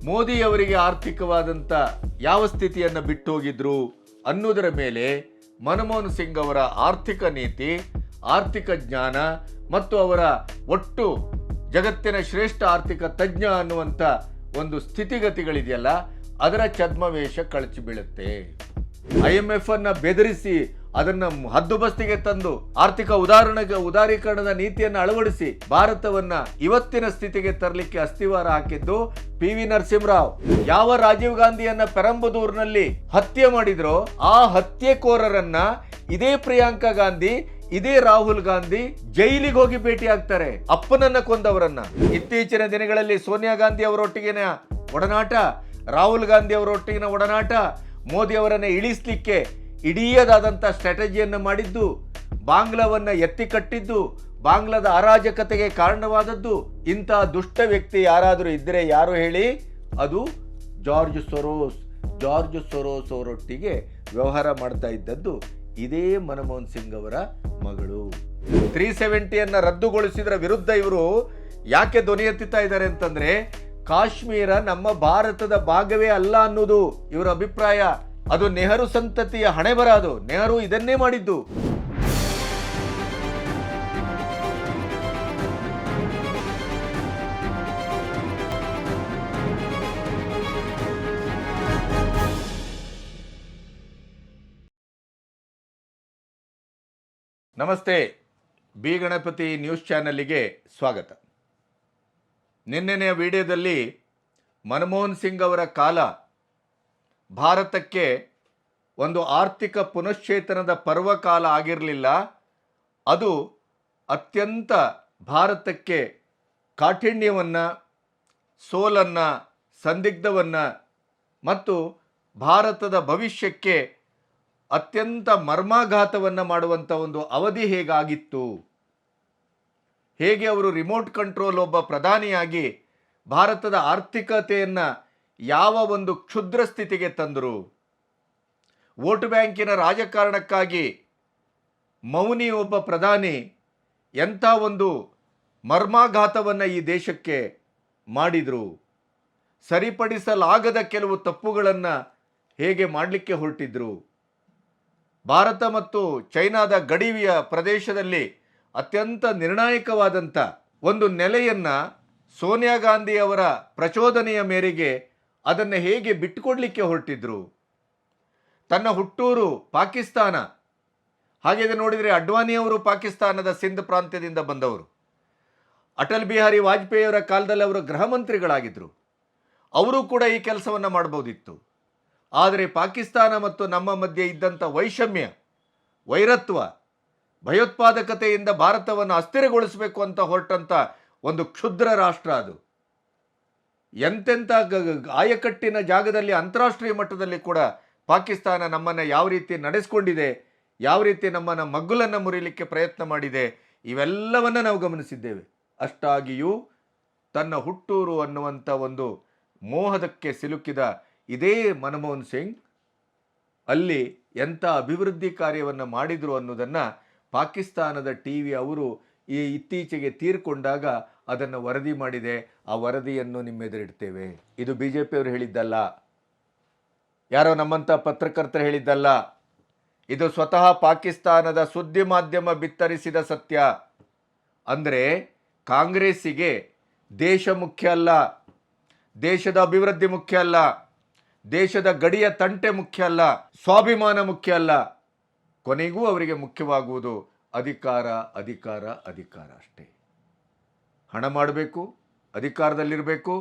ಮೋದಿಯವರಿಗೆ ಆರ್ಥಿಕವಾದಂಥ ಯಾವ ಸ್ಥಿತಿಯನ್ನು ಬಿಟ್ಟು ಹೋಗಿದ್ರು ಅನ್ನೋದರ ಮೇಲೆ ಮನಮೋಹನ್ ಸಿಂಗ್ ಅವರ ಆರ್ಥಿಕ ನೀತಿ, ಆರ್ಥಿಕ ಜ್ಞಾನ ಮತ್ತು ಅವರ ಒಟ್ಟು ಜಗತ್ತಿನ ಶ್ರೇಷ್ಠ ಆರ್ಥಿಕ ತಜ್ಞ ಅನ್ನುವಂಥ ಒಂದು ಸ್ಥಿತಿಗತಿಗಳಿದೆಯಲ್ಲ, ಅದರ ಛದ್ಮವೇಷ ಕಳಚಿ ಬೀಳುತ್ತೆ. IMF ಅನ್ನ ಬೆದರಿಸಿ ಅದನ್ನ ಹದ್ದುಬಸ್ತಿಗೆ ತಂದು ಆರ್ಥಿಕ ಉದಾರೀಕರಣದ ನೀತಿಯನ್ನು ಅಳವಡಿಸಿ ಭಾರತವನ್ನ ಇವತ್ತಿನ ಸ್ಥಿತಿಗೆ ತರಲಿಕ್ಕೆ ಅಸ್ತಿವಾರ ಹಾಕಿದ್ದು PV ನರಸಿಂಹರಾವ್. ಯಾವ ರಾಜೀವ್ ಗಾಂಧಿಯನ್ನ ಪೆರಂಬದೂರ್ನಲ್ಲಿ ಹತ್ಯೆ ಮಾಡಿದ್ರೋ ಆ ಹತ್ಯೆಕೋರರನ್ನ ಇದೇ ಪ್ರಿಯಾಂಕಾ ಗಾಂಧಿ, ಇದೇ ರಾಹುಲ್ ಗಾಂಧಿ ಜೈಲಿಗೆ ಹೋಗಿ ಭೇಟಿ ಆಗ್ತಾರೆ, ಅಪ್ಪನನ್ನ ಕೊಂದವರನ್ನ. ಇತ್ತೀಚಿನ ದಿನಗಳಲ್ಲಿ ಸೋನಿಯಾ ಗಾಂಧಿ ಅವರೊಟ್ಟಿಗಿನ ಒಡನಾಟ, ರಾಹುಲ್ ಗಾಂಧಿ ಅವರೊಟ್ಟಿಗಿನ ಒಡನಾಟ, ಮೋದಿ ಅವರನ್ನ ಇಳಿಸ್ಲಿಕ್ಕೆ ಇಡೀದಾದಂಥ ಸ್ಟ್ರಾಟಜಿಯನ್ನು ಮಾಡಿದ್ದು, ಬಾಂಗ್ಲಾವನ್ನ ಎತ್ತಿ ಕಟ್ಟಿದ್ದು, ಬಾಂಗ್ಲಾದ ಅರಾಜಕತೆಗೆ ಕಾರಣವಾದದ್ದು. ಇಂತಹ ದುಷ್ಟ ವ್ಯಕ್ತಿ ಯಾರಾದರೂ ಇದ್ದರೆ ಯಾರು ಹೇಳಿ? ಅದು ಜಾರ್ಜ್ ಸೊರೋಸ್ ಅವರೊಟ್ಟಿಗೆ ವ್ಯವಹಾರ ಮಾಡ್ತಾ ಇದ್ದದ್ದು ಇದೇ ಮನಮೋಹನ್ ಸಿಂಗ್ ಅವರ ಮಗಳು. 370 ರದ್ದುಗೊಳಿಸಿದ್ರ ವಿರುದ್ಧ ಇವರು ಯಾಕೆ ಧ್ವನಿ ಎತ್ತುತ್ತಾ ಇದ್ದಾರೆ ಅಂತಂದ್ರೆ, ಕಾಶ್ಮೀರ ನಮ್ಮ ಭಾರತದ ಭಾಗವೇ ಅಲ್ಲ ಅನ್ನೋದು ಇವರ ಅಭಿಪ್ರಾಯ. ಅದು ನೆಹರು ಸಂತತಿಯ ಹಣೆ ಬರ. ಅದು ನೆಹರು ಇದನ್ನೇ ಮಾಡಿದ್ದು. ನಮಸ್ತೆ, ಬಿ ಗಣಪತಿ ನ್ಯೂಸ್ ಚಾನಲ್ಗೆ ಸ್ವಾಗತ. ನಿನ್ನೆಯ ವಿಡಿಯೋದಲ್ಲಿ ಮನಮೋಹನ್ ಸಿಂಗ್ ಅವರ ಕಾಲ ಭಾರತಕ್ಕೆ ಒಂದು ಆರ್ಥಿಕ ಪುನಶ್ಚೇತನದ ಪರ್ವಕಾಲ ಆಗಿರಲಿಲ್ಲ. ಅದು ಅತ್ಯಂತ ಭಾರತಕ್ಕೆ ಕಾಠಿಣ್ಯವನ್ನು, ಸೋಲನ್ನು, ಸಂದಿಗ್ಧವನ್ನು ಮತ್ತು ಭಾರತದ ಭವಿಷ್ಯಕ್ಕೆ ಅತ್ಯಂತ ಮರ್ಮಾಘಾತವನ್ನು ಮಾಡುವಂಥ ಒಂದು ಅವಧಿ ಹೇಗಾಗಿತ್ತು, ಹೇಗೆ ಅವರು ರಿಮೋಟ್ ಕಂಟ್ರೋಲ್ ಒಬ್ಬ ಪ್ರಧಾನಿಯಾಗಿ ಭಾರತದ ಆರ್ಥಿಕತೆಯನ್ನು ಯಾವ ಒಂದು ಕ್ಷುದ್ರ ಸ್ಥಿತಿಗೆ ತಂದರು, ವೋಟ್ ಬ್ಯಾಂಕಿನ ರಾಜಕಾರಣಕ್ಕಾಗಿ ಮೌನಿ ಒಬ್ಬ ಪ್ರಧಾನಿ ಎಂಥ ಒಂದು ಮರ್ಮಾಘಾತವನ್ನು ಈ ದೇಶಕ್ಕೆ ಮಾಡಿದರು, ಸರಿಪಡಿಸಲಾಗದ ಕೆಲವು ತಪ್ಪುಗಳನ್ನು ಹೇಗೆ ಮಾಡಲಿಕ್ಕೆ ಹೊರಟಿದ್ರು, ಭಾರತ ಮತ್ತು ಚೈನಾದ ಗಡಿಯ ಪ್ರದೇಶದಲ್ಲಿ ಅತ್ಯಂತ ನಿರ್ಣಾಯಕವಾದಂಥ ಒಂದು ನೆಲೆಯನ್ನು ಸೋನಿಯಾ ಗಾಂಧಿ ಅವರ ಪ್ರಚೋದನೆಯ ಮೇರೆಗೆ ಅದನ್ನು ಹೇಗೆ ಬಿಟ್ಟುಕೊಡ್ಲಿಕ್ಕೆ ಹೊರಟಿದ್ರು. ತನ್ನ ಹುಟ್ಟೂರು ಪಾಕಿಸ್ತಾನ. ಹಾಗೆ ನೋಡಿದರೆ ಅಡ್ವಾಣಿಯವರು ಪಾಕಿಸ್ತಾನದ ಸಿಂಧ್ ಪ್ರಾಂತ್ಯದಿಂದ ಬಂದವರು. ಅಟಲ್ ಬಿಹಾರಿ ವಾಜಪೇಯಿಯವರ ಕಾಲದಲ್ಲಿ ಅವರು ಗೃಹ ಮಂತ್ರಿಗಳಾಗಿದ್ದರು. ಅವರು ಕೂಡ ಈ ಕೆಲಸವನ್ನು ಮಾಡ್ಬೋದಿತ್ತು. ಆದರೆ ಪಾಕಿಸ್ತಾನ ಮತ್ತು ನಮ್ಮ ಮಧ್ಯೆ ಇದ್ದಂಥ ವೈಷಮ್ಯ, ವೈರತ್ವ, ಭಯೋತ್ಪಾದಕತೆಯಿಂದ ಭಾರತವನ್ನು ಅಸ್ಥಿರಗೊಳಿಸಬೇಕು ಅಂತ ಹೊರಟಂಥ ಒಂದು ಕ್ಷುದ್ರ ರಾಷ್ಟ್ರ ಅದು. ಎಂತೆಂಥ ಆಯಕಟ್ಟಿನ ಜಾಗದಲ್ಲಿ ಅಂತಾರಾಷ್ಟ್ರೀಯ ಮಟ್ಟದಲ್ಲಿ ಕೂಡ ಪಾಕಿಸ್ತಾನ ನಮ್ಮನ್ನು ಯಾವ ರೀತಿ ನಡೆಸ್ಕೊಂಡಿದೆ, ಯಾವ ರೀತಿ ನಮ್ಮನ್ನು ಮಗ್ಗುಲನ್ನು ಮುರಿಲಿಕ್ಕೆ ಪ್ರಯತ್ನ ಮಾಡಿದೆ, ಇವೆಲ್ಲವನ್ನು ನಾವು ಗಮನಿಸಿದ್ದೇವೆ. ಅಷ್ಟಾಗಿಯೂ ತನ್ನ ಹುಟ್ಟೂರು ಅನ್ನುವಂಥ ಒಂದು ಮೋಹದಕ್ಕೆ ಸಿಲುಕಿದ ಇದೇ ಮನಮೋಹನ್ ಸಿಂಗ್ ಅಲ್ಲಿ ಎಂಥ ಅಭಿವೃದ್ಧಿ ಕಾರ್ಯವನ್ನು ಮಾಡಿದರು ಅನ್ನೋದನ್ನು ಪಾಕಿಸ್ತಾನದ TV ಅವರು ಇತ್ತೀಚೆಗೆ ತೀರ್ಕೊಂಡಾಗ ಅದನ್ನು ವರದಿ ಮಾಡಿದೆ. ಆ ವರದಿಯನ್ನು ನಿಮ್ಮೆದುರಿಡ್ತೇವೆ. ಇದು BJP ಅವರು ಹೇಳಿದ್ದಲ್ಲ, ಯಾರೋ ನಮ್ಮಂಥ ಪತ್ರಕರ್ತರು ಹೇಳಿದ್ದಲ್ಲ. ಇದು ಸ್ವತಃ ಪಾಕಿಸ್ತಾನದ ಸುದ್ದಿ ಮಾಧ್ಯಮ ಬಿತ್ತರಿಸಿದ ಸತ್ಯ. ಅಂದರೆ ಕಾಂಗ್ರೆಸ್ಸಿಗೆ ದೇಶ ಮುಖ್ಯ ಅಲ್ಲ, ದೇಶದ ಅಭಿವೃದ್ಧಿ ಮುಖ್ಯ ಅಲ್ಲ, ದೇಶದ ಗಡಿಯ ತಂಟೆ ಮುಖ್ಯ ಅಲ್ಲ, ಸ್ವಾಭಿಮಾನ ಮುಖ್ಯ ಅಲ್ಲ. ಕೊನೆಗೂ ಅವರಿಗೆ ಮುಖ್ಯವಾಗುವುದು ಅಧಿಕಾರ, ಅಧಿಕಾರ, ಅಧಿಕಾರ ಅಷ್ಟೇ. ಹಣ ಮಾಡಬೇಕು, ಅಧಿಕಾರದಲ್ಲಿರಬೇಕು,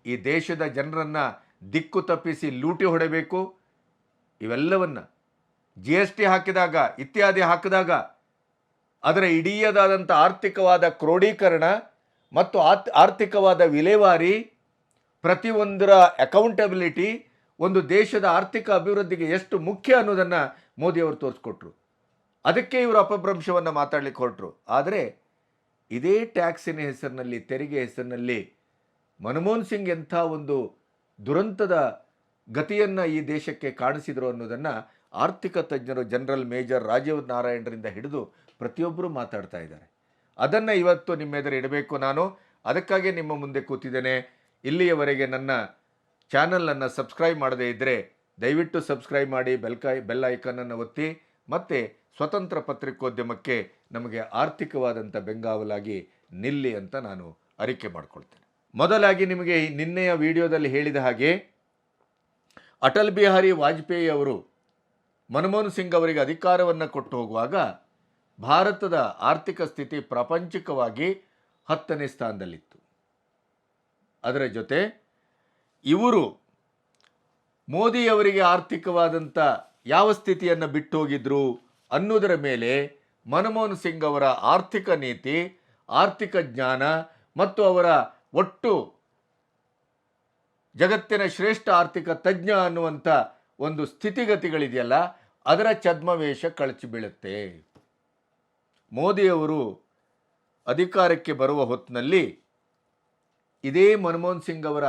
ಈ ದೇಶದ ಜನರನ್ನು ದಿಕ್ಕು ತಪ್ಪಿಸಿ ಲೂಟಿ ಹೊಡೆಯಬೇಕು. ಇವೆಲ್ಲವನ್ನು GST ಹಾಕಿದಾಗ, ಇತ್ಯಾದಿ ಹಾಕಿದಾಗ ಅದರ ಇಡೀದಾದಂಥ ಆರ್ಥಿಕವಾದ ಕ್ರೋಢೀಕರಣ ಮತ್ತು ಆರ್ಥಿಕವಾದ ವಿಲೇವಾರಿ, ಪ್ರತಿಯೊಂದರ ಅಕೌಂಟಬಿಲಿಟಿ ಒಂದು ದೇಶದ ಆರ್ಥಿಕ ಅಭಿವೃದ್ಧಿಗೆ ಎಷ್ಟು ಮುಖ್ಯ ಅನ್ನೋದನ್ನು ಮೋದಿಯವರು ತೋರಿಸ್ಕೊಟ್ರು. ಅದಕ್ಕೆ ಇವರು ಅಪಭ್ರಂಶವನ್ನು ಮಾತಾಡಲಿಕ್ಕೆ ಹೊರಟರು. ಆದರೆ ಇದೇ ಟ್ಯಾಕ್ಸಿನ ಹೆಸರಿನಲ್ಲಿ, ತೆರಿಗೆ ಹೆಸರಿನಲ್ಲಿ ಮನಮೋಹನ್ ಸಿಂಗ್ ಎಂಥ ಒಂದು ದುರಂತದ ಗತಿಯನ್ನು ಈ ದೇಶಕ್ಕೆ ಕಾಣಿಸಿದರು ಅನ್ನೋದನ್ನು ಆರ್ಥಿಕ ತಜ್ಞರು ಜನರಲ್ ಮೇಜರ್ ರಾಜೀವ್ ನಾರಾಯಣರಿಂದ ಹಿಡಿದು ಪ್ರತಿಯೊಬ್ಬರೂ ಮಾತಾಡ್ತಾ ಇದ್ದಾರೆ. ಅದನ್ನು ಇವತ್ತು ನಿಮ್ಮೆದುರು ಇಡಬೇಕು ನಾನು. ಅದಕ್ಕಾಗಿ ನಿಮ್ಮ ಮುಂದೆ ಕೂತಿದ್ದೇನೆ. ಇಲ್ಲಿಯವರೆಗೆ ನನ್ನ ಚಾನಲನ್ನು ಸಬ್ಸ್ಕ್ರೈಬ್ ಮಾಡದೇ ಇದ್ದರೆ ದಯವಿಟ್ಟು ಸಬ್ಸ್ಕ್ರೈಬ್ ಮಾಡಿ, ಬೆಲ್ ಐಕನನ್ನು ಒತ್ತಿ. ಮತ್ತು ಸ್ವತಂತ್ರ ಪತ್ರಿಕೋದ್ಯಮಕ್ಕೆ ನಮಗೆ ಆರ್ಥಿಕವಾದಂಥ ಬೆಂಗಾವಲಾಗಿ ನಿಲ್ಲಿ ಅಂತ ನಾನು ಅರಿಕೆ ಮಾಡಿಕೊಳ್ತೇನೆ. ಮೊದಲಾಗಿ ನಿಮಗೆ ನಿನ್ನೆಯ ವಿಡಿಯೋದಲ್ಲಿ ಹೇಳಿದ ಹಾಗೆ ಅಟಲ್ ಬಿಹಾರಿ ವಾಜಪೇಯಿ ಅವರು ಮನಮೋಹನ್ ಸಿಂಗ್ ಅವರಿಗೆ ಅಧಿಕಾರವನ್ನು ಕೊಟ್ಟು ಹೋಗುವಾಗ ಭಾರತದ ಆರ್ಥಿಕ ಸ್ಥಿತಿ ಪ್ರಾಪಂಚಿಕವಾಗಿ 10ನೇ ಸ್ಥಾನದಲ್ಲಿತ್ತು. ಅದರ ಜೊತೆ ಇವರು ಮೋದಿಯವರಿಗೆ ಆರ್ಥಿಕವಾದಂಥ ಯಾವ ಸ್ಥಿತಿಯನ್ನು ಬಿಟ್ಟು ಹೋಗಿದ್ರು ಅನ್ನೋದರ ಮೇಲೆ ಮನಮೋಹನ್ ಸಿಂಗ್ ಅವರ ಆರ್ಥಿಕ ನೀತಿ, ಆರ್ಥಿಕ ಜ್ಞಾನ ಮತ್ತು ಅವರ ಒಟ್ಟು ಜಗತ್ತಿನ ಶ್ರೇಷ್ಠ ಆರ್ಥಿಕ ತಜ್ಞ ಅನ್ನುವಂಥ ಒಂದು ಸ್ಥಿತಿಗತಿಗಳಿದೆಯಲ್ಲ, ಅದರ ಛದ್ಮವೇಷ ಕಳಚಿ ಬೀಳುತ್ತೆ. ಮೋದಿಯವರು ಅಧಿಕಾರಕ್ಕೆ ಬರುವ ಹೊತ್ತಿನಲ್ಲಿ ಇದೇ ಮನಮೋಹನ್ ಸಿಂಗ್ ಅವರ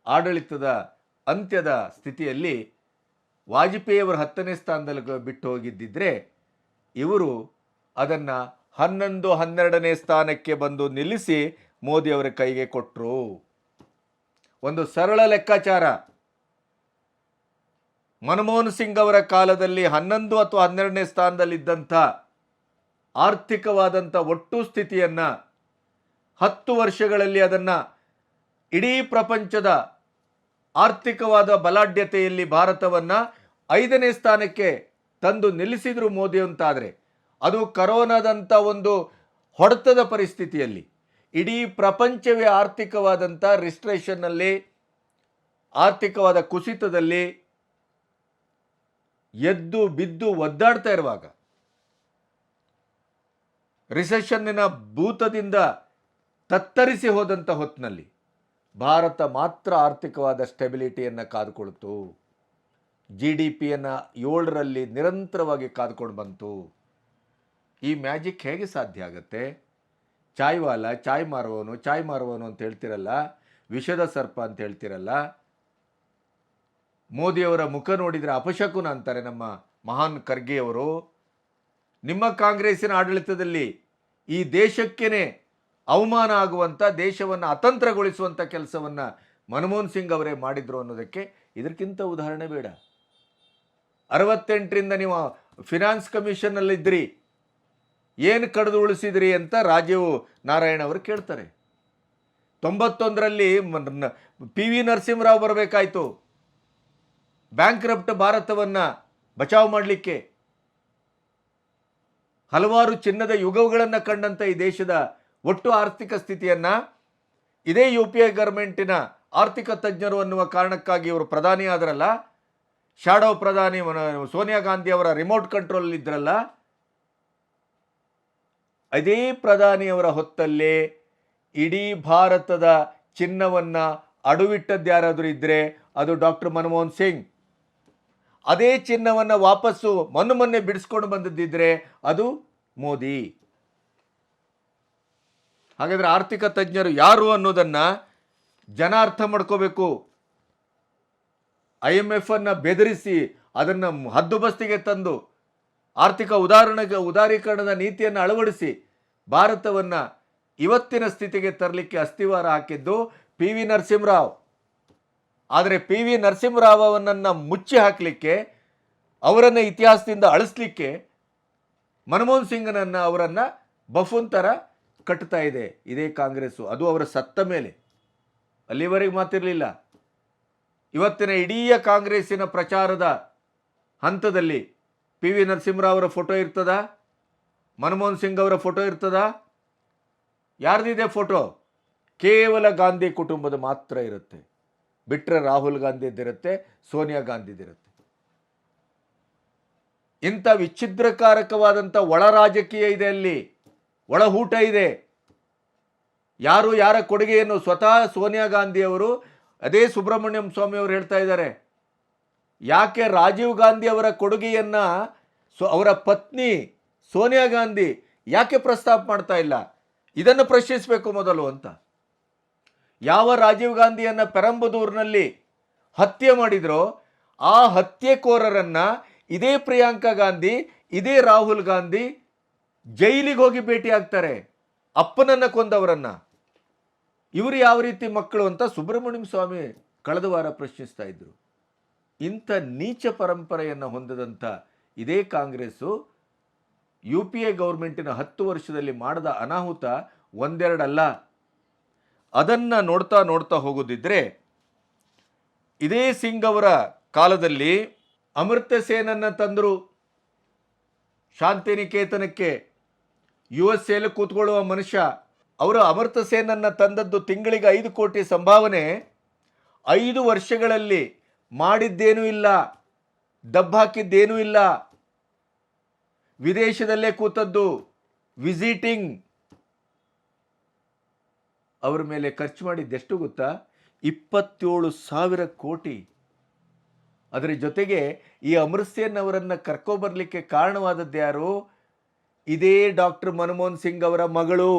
ಆಡಳಿತದ ಅಂತ್ಯದ ಸ್ಥಿತಿಯಲ್ಲಿ ವಾಜಪೇಯಿಯವರು 10ನೇ ಸ್ಥಾನದಲ್ಲಿ ಬಿಟ್ಟು ಹೋಗಿದ್ದಿದ್ರೆ ಇವರು ಅದನ್ನು 11, 12ನೇ ಸ್ಥಾನಕ್ಕೆ ಬಂದು ನಿಲ್ಲಿಸಿ ಮೋದಿಯವರ ಕೈಗೆ ಕೊಟ್ಟರು. ಒಂದು ಸರಳ ಲೆಕ್ಕಾಚಾರ, ಮನಮೋಹನ್ ಸಿಂಗ್ ಅವರ ಕಾಲದಲ್ಲಿ 11 ಅಥವಾ 12ನೇ ಸ್ಥಾನದಲ್ಲಿದ್ದಂಥ ಆರ್ಥಿಕವಾದಂಥ ಒಟ್ಟು ಸ್ಥಿತಿಯನ್ನು 10 ವರ್ಷಗಳಲ್ಲಿ ಅದನ್ನು ಇಡೀ ಪ್ರಪಂಚದ ಆರ್ಥಿಕವಾದ ಬಲಾಢ್ಯತೆಯಲ್ಲಿ ಭಾರತವನ್ನು 5ನೇ ಸ್ಥಾನಕ್ಕೆ ತಂದು ನಿಲ್ಲಿಸಿದ್ರು ಮೋದಿ ಅಂತಾದರೆ, ಅದು ಕರೋನಾದಂಥ ಒಂದು ಹೊಡೆತದ ಪರಿಸ್ಥಿತಿಯಲ್ಲಿ ಇಡೀ ಪ್ರಪಂಚವೇ ಆರ್ಥಿಕವಾದಂಥ ರಿಸ್ಟ್ರೇಷನ್ನಲ್ಲಿ, ಆರ್ಥಿಕವಾದ ಕುಸಿತದಲ್ಲಿ ಎದ್ದು ಬಿದ್ದು ಒದ್ದಾಡ್ತಾ ಇರುವಾಗ, ರಿಸೆಷನ್ನಿನ ಭೂತದಿಂದ ತತ್ತರಿಸಿ ಹೋದಂಥ ಹೊತ್ತಿನಲ್ಲಿ ಭಾರತ ಮಾತ್ರ ಆರ್ಥಿಕವಾದ ಸ್ಟೆಬಿಲಿಟಿಯನ್ನು ಕಾದುಕೊಳ್ತು. GDPಯನ್ನು 7ರಲ್ಲಿ ನಿರಂತರವಾಗಿ ಕಾದ್ಕೊಂಡು ಬಂತು. ಈ ಮ್ಯಾಜಿಕ್ ಹೇಗೆ ಸಾಧ್ಯ ಆಗುತ್ತೆ? ಚಾಯ್ವಾಲ, ಚಾಯ್ ಮಾರುವವನು ಅಂತ ಹೇಳ್ತಿರಲ್ಲ, ವಿಷದ ಸರ್ಪ ಅಂತ ಹೇಳ್ತಿರಲ್ಲ. ಮೋದಿಯವರ ಮುಖ ನೋಡಿದರೆ ಅಪಶಕುನ ಅಂತಾರೆ ನಮ್ಮ ಮಹಾನ್ ಖರ್ಗೆಯವರು. ನಿಮ್ಮ ಕಾಂಗ್ರೆಸ್ಸಿನ ಆಡಳಿತದಲ್ಲಿ ಈ ದೇಶಕ್ಕೇನೆ ಅವಮಾನ ಆಗುವಂಥ, ದೇಶವನ್ನು ಅತಂತ್ರಗೊಳಿಸುವಂಥ ಕೆಲಸವನ್ನು ಮನಮೋಹನ್ ಸಿಂಗ್ ಅವರೇ ಮಾಡಿದ್ರು ಅನ್ನೋದಕ್ಕೆ ಇದಕ್ಕಿಂತ ಉದಾಹರಣೆ ಬೇಡ. 68ರಿಂದ ನೀವು ಫಿನಾನ್ಸ್ ಕಮಿಷನ್ನಲ್ಲಿದ್ದಿರಿ, ಏನು ಕಡಿದು ಉಳಿಸಿದ್ರಿ ಅಂತ ರಾಜೀವ್ ನಾರಾಯಣ್ ಅವರು ಕೇಳ್ತಾರೆ. 91ರಲ್ಲಿ PV ನರಸಿಂಹರಾವ್ ಬರಬೇಕಾಯಿತು ಬ್ಯಾಂಕ್ರಪ್ಟ್ ಭಾರತವನ್ನು ಬಚಾವ್ ಮಾಡಲಿಕ್ಕೆ. ಹಲವಾರು ಚಿನ್ನದ ಯುಗಗಳನ್ನು ಕಂಡಂಥ ಈ ದೇಶದ ಒಟ್ಟು ಆರ್ಥಿಕ ಸ್ಥಿತಿಯನ್ನು ಇದೇ UPA ಗವರ್ಮೆಂಟಿನ ಆರ್ಥಿಕ ತಜ್ಞರು ಅನ್ನುವ ಕಾರಣಕ್ಕಾಗಿ ಇವರು ಪ್ರಧಾನಿ ಆದರಲ್ಲ, ಶಾಡೋ ಪ್ರಧಾನಿ ಸೋನಿಯಾ ಗಾಂಧಿ ಅವರ ರಿಮೋಟ್ ಕಂಟ್ರೋಲ್ ಇದ್ರಲ್ಲ, ಅದೇ ಪ್ರಧಾನಿಯವರ ಹೊತ್ತಲ್ಲೇ ಇಡೀ ಭಾರತದ ಚಿನ್ನವನ್ನು ಅಡುವಿಟ್ಟದ್ದು ಯಾರಾದರೂ ಇದ್ದರೆ ಅದು ಡಾಕ್ಟರ್ ಮನಮೋಹನ್ ಸಿಂಗ್. ಅದೇ ಚಿನ್ನವನ್ನು ವಾಪಸ್ಸು ಮೊನ್ನೆ ಬಿಡಿಸ್ಕೊಂಡು ಬಂದದ್ದಿದ್ರೆ ಅದು ಮೋದಿ. ಹಾಗಾದರೆ ಆರ್ಥಿಕ ತಜ್ಞರು ಯಾರು ಅನ್ನೋದನ್ನು ಜನ ಅರ್ಥ ಮಾಡ್ಕೋಬೇಕು. IMF ಅನ್ನು ಬೆದರಿಸಿ ಅದನ್ನು ಹದ್ದುಬಸ್ತಿಗೆ ತಂದು ಆರ್ಥಿಕ ಉದಾರೀಕರಣದ ನೀತಿಯನ್ನು ಅಳವಡಿಸಿ ಭಾರತವನ್ನು ಇವತ್ತಿನ ಸ್ಥಿತಿಗೆ ತರಲಿಕ್ಕೆ ಅಸ್ತಿವಾರ ಹಾಕಿದ್ದು PV ನರಸಿಂಹರಾವ್. ಆದರೆ PV ನರಸಿಂಹರಾವ್ ಅವನನ್ನು ಮುಚ್ಚಿ ಹಾಕಲಿಕ್ಕೆ, ಅವರನ್ನು ಇತಿಹಾಸದಿಂದ ಅಳಿಸ್ಲಿಕ್ಕೆ ಮನಮೋಹನ್ ಸಿಂಗ್ನನ್ನು ಅವರನ್ನು ಬಫೂನ್ ಥರ ಕಟ್ತಾ ಇದೆ ಇದೇ ಕಾಂಗ್ರೆಸ್ಸು. ಅದು ಅವರ ಸತ್ತ ಮೇಲೆ, ಅಲ್ಲಿವರೆಗೆ ಮಾತಿರಲಿಲ್ಲ. ಇವತ್ತಿನ ಇಡೀ ಕಾಂಗ್ರೆಸ್ಸಿನ ಪ್ರಚಾರದ ಹಂತದಲ್ಲಿ PV ನರಸಿಂಹರಾವ್ ಅವರ ಫೋಟೋ ಇರ್ತದಾ? ಮನಮೋಹನ್ ಸಿಂಗ್ ಅವರ ಫೋಟೋ ಇರ್ತದಾ? ಯಾರ್ದಿದೆ ಫೋಟೋ? ಕೇವಲ ಗಾಂಧಿ ಕುಟುಂಬದ ಮಾತ್ರ ಇರುತ್ತೆ. ಬಿಟ್ಟರೆ ರಾಹುಲ್ ಗಾಂಧಿದಿರುತ್ತೆ, ಸೋನಿಯಾ ಗಾಂಧಿದಿರುತ್ತೆ. ಇಂಥ ವಿಚ್ಛಿದ್ರಕಾರಕವಾದಂಥ ಒಳ ರಾಜಕೀಯ ಇದೆ, ಅಲ್ಲಿ ಒಳಹೂಟ ಇದೆ. ಯಾರು ಯಾರ ಕೊಡುಗೆಯನ್ನು ಸ್ವತಃ ಸೋನಿಯಾ ಗಾಂಧಿಯವರು, ಅದೇ ಸುಬ್ರಹ್ಮಣ್ಯಂ ಸ್ವಾಮಿ ಅವರು ಹೇಳ್ತಾ ಇದ್ದಾರೆ, ಯಾಕೆ ರಾಜೀವ್ ಗಾಂಧಿ ಅವರ ಕೊಡುಗೆಯನ್ನು ಅವರ ಪತ್ನಿ ಸೋನಿಯಾ ಗಾಂಧಿ ಯಾಕೆ ಪ್ರಸ್ತಾಪ ಮಾಡ್ತಾ ಇಲ್ಲ, ಇದನ್ನು ಪ್ರಶ್ನಿಸಬೇಕು ಮೊದಲು ಅಂತ. ಯಾವ ರಾಜೀವ್ ಗಾಂಧಿಯನ್ನು ಪೆರಂಬದೂರಿನಲ್ಲಿ ಹತ್ಯೆ ಮಾಡಿದ್ರೋ ಆ ಹತ್ಯೆಕೋರರನ್ನು ಇದೇ ಪ್ರಿಯಾಂಕಾ ಗಾಂಧಿ, ಇದೇ ರಾಹುಲ್ ಗಾಂಧಿ ಜೈಲಿಗೆ ಹೋಗಿ ಭೇಟಿ ಆಗ್ತಾರೆ, ಅಪ್ಪನನ್ನು ಕೊಂದವರನ್ನು. ಇವರು ಯಾವ ರೀತಿ ಮಕ್ಕಳು ಅಂತ ಸುಬ್ರಹ್ಮಣ್ಯಂ ಸ್ವಾಮಿ ಕಳೆದ ವಾರ ಪ್ರಶ್ನಿಸ್ತಾ ಇದ್ರು. ಇಂಥ ನೀಚ ಪರಂಪರೆಯನ್ನು ಹೊಂದದಂಥ ಇದೇ ಕಾಂಗ್ರೆಸ್ಸು UPA ಗೌರ್ಮೆಂಟಿನ 10 ವರ್ಷದಲ್ಲಿ ಮಾಡಿದ ಅನಾಹುತ ಒಂದೆರಡಲ್ಲ. ಅದನ್ನು ನೋಡ್ತಾ ನೋಡ್ತಾ ಹೋಗೋದಿದ್ರೆ ಇದೇ ಸಿಂಗ್ ಅವರ ಕಾಲದಲ್ಲಿ ಅಮರ್ತ್ಯ ಸೇನನ್ನು ತಂದರು ಶಾಂತಿನಿಕೇತನಕ್ಕೆ. USA ಕೂತ್ಕೊಳ್ಳುವ ಮನುಷ್ಯ. ಅವರು ಅಮರ್ತ್ಯ ಸೇನನ್ನು ತಂದದ್ದು ತಿಂಗಳಿಗೆ 5 ಕೋಟಿ ಸಂಭಾವನೆ. 5 ವರ್ಷಗಳಲ್ಲಿ ಮಾಡಿದ್ದೇನೂ ಇಲ್ಲ, ದಬ್ಬ ಹಾಕಿದ್ದೇನೂ ಇಲ್ಲ. ವಿದೇಶದಲ್ಲೇ ಕೂತದ್ದು, ವಿಸಿಟಿಂಗ್. ಅವರ ಮೇಲೆ ಖರ್ಚು ಮಾಡಿದ್ದೆಷ್ಟು ಗೊತ್ತಾ? 27,000 ಕೋಟಿ. ಅದರ ಜೊತೆಗೆ ಈ ಅಮರ್ತ್ಯಸೇನ್ ಅವರನ್ನು ಕರ್ಕೊಬರ್ಲಿಕ್ಕೆ ಕಾರಣವಾದದ್ದು ಯಾರು? ಇದೇ ಡಾಕ್ಟರ್ ಮನಮೋಹನ್ ಸಿಂಗ್ ಅವರ ಮಗಳು.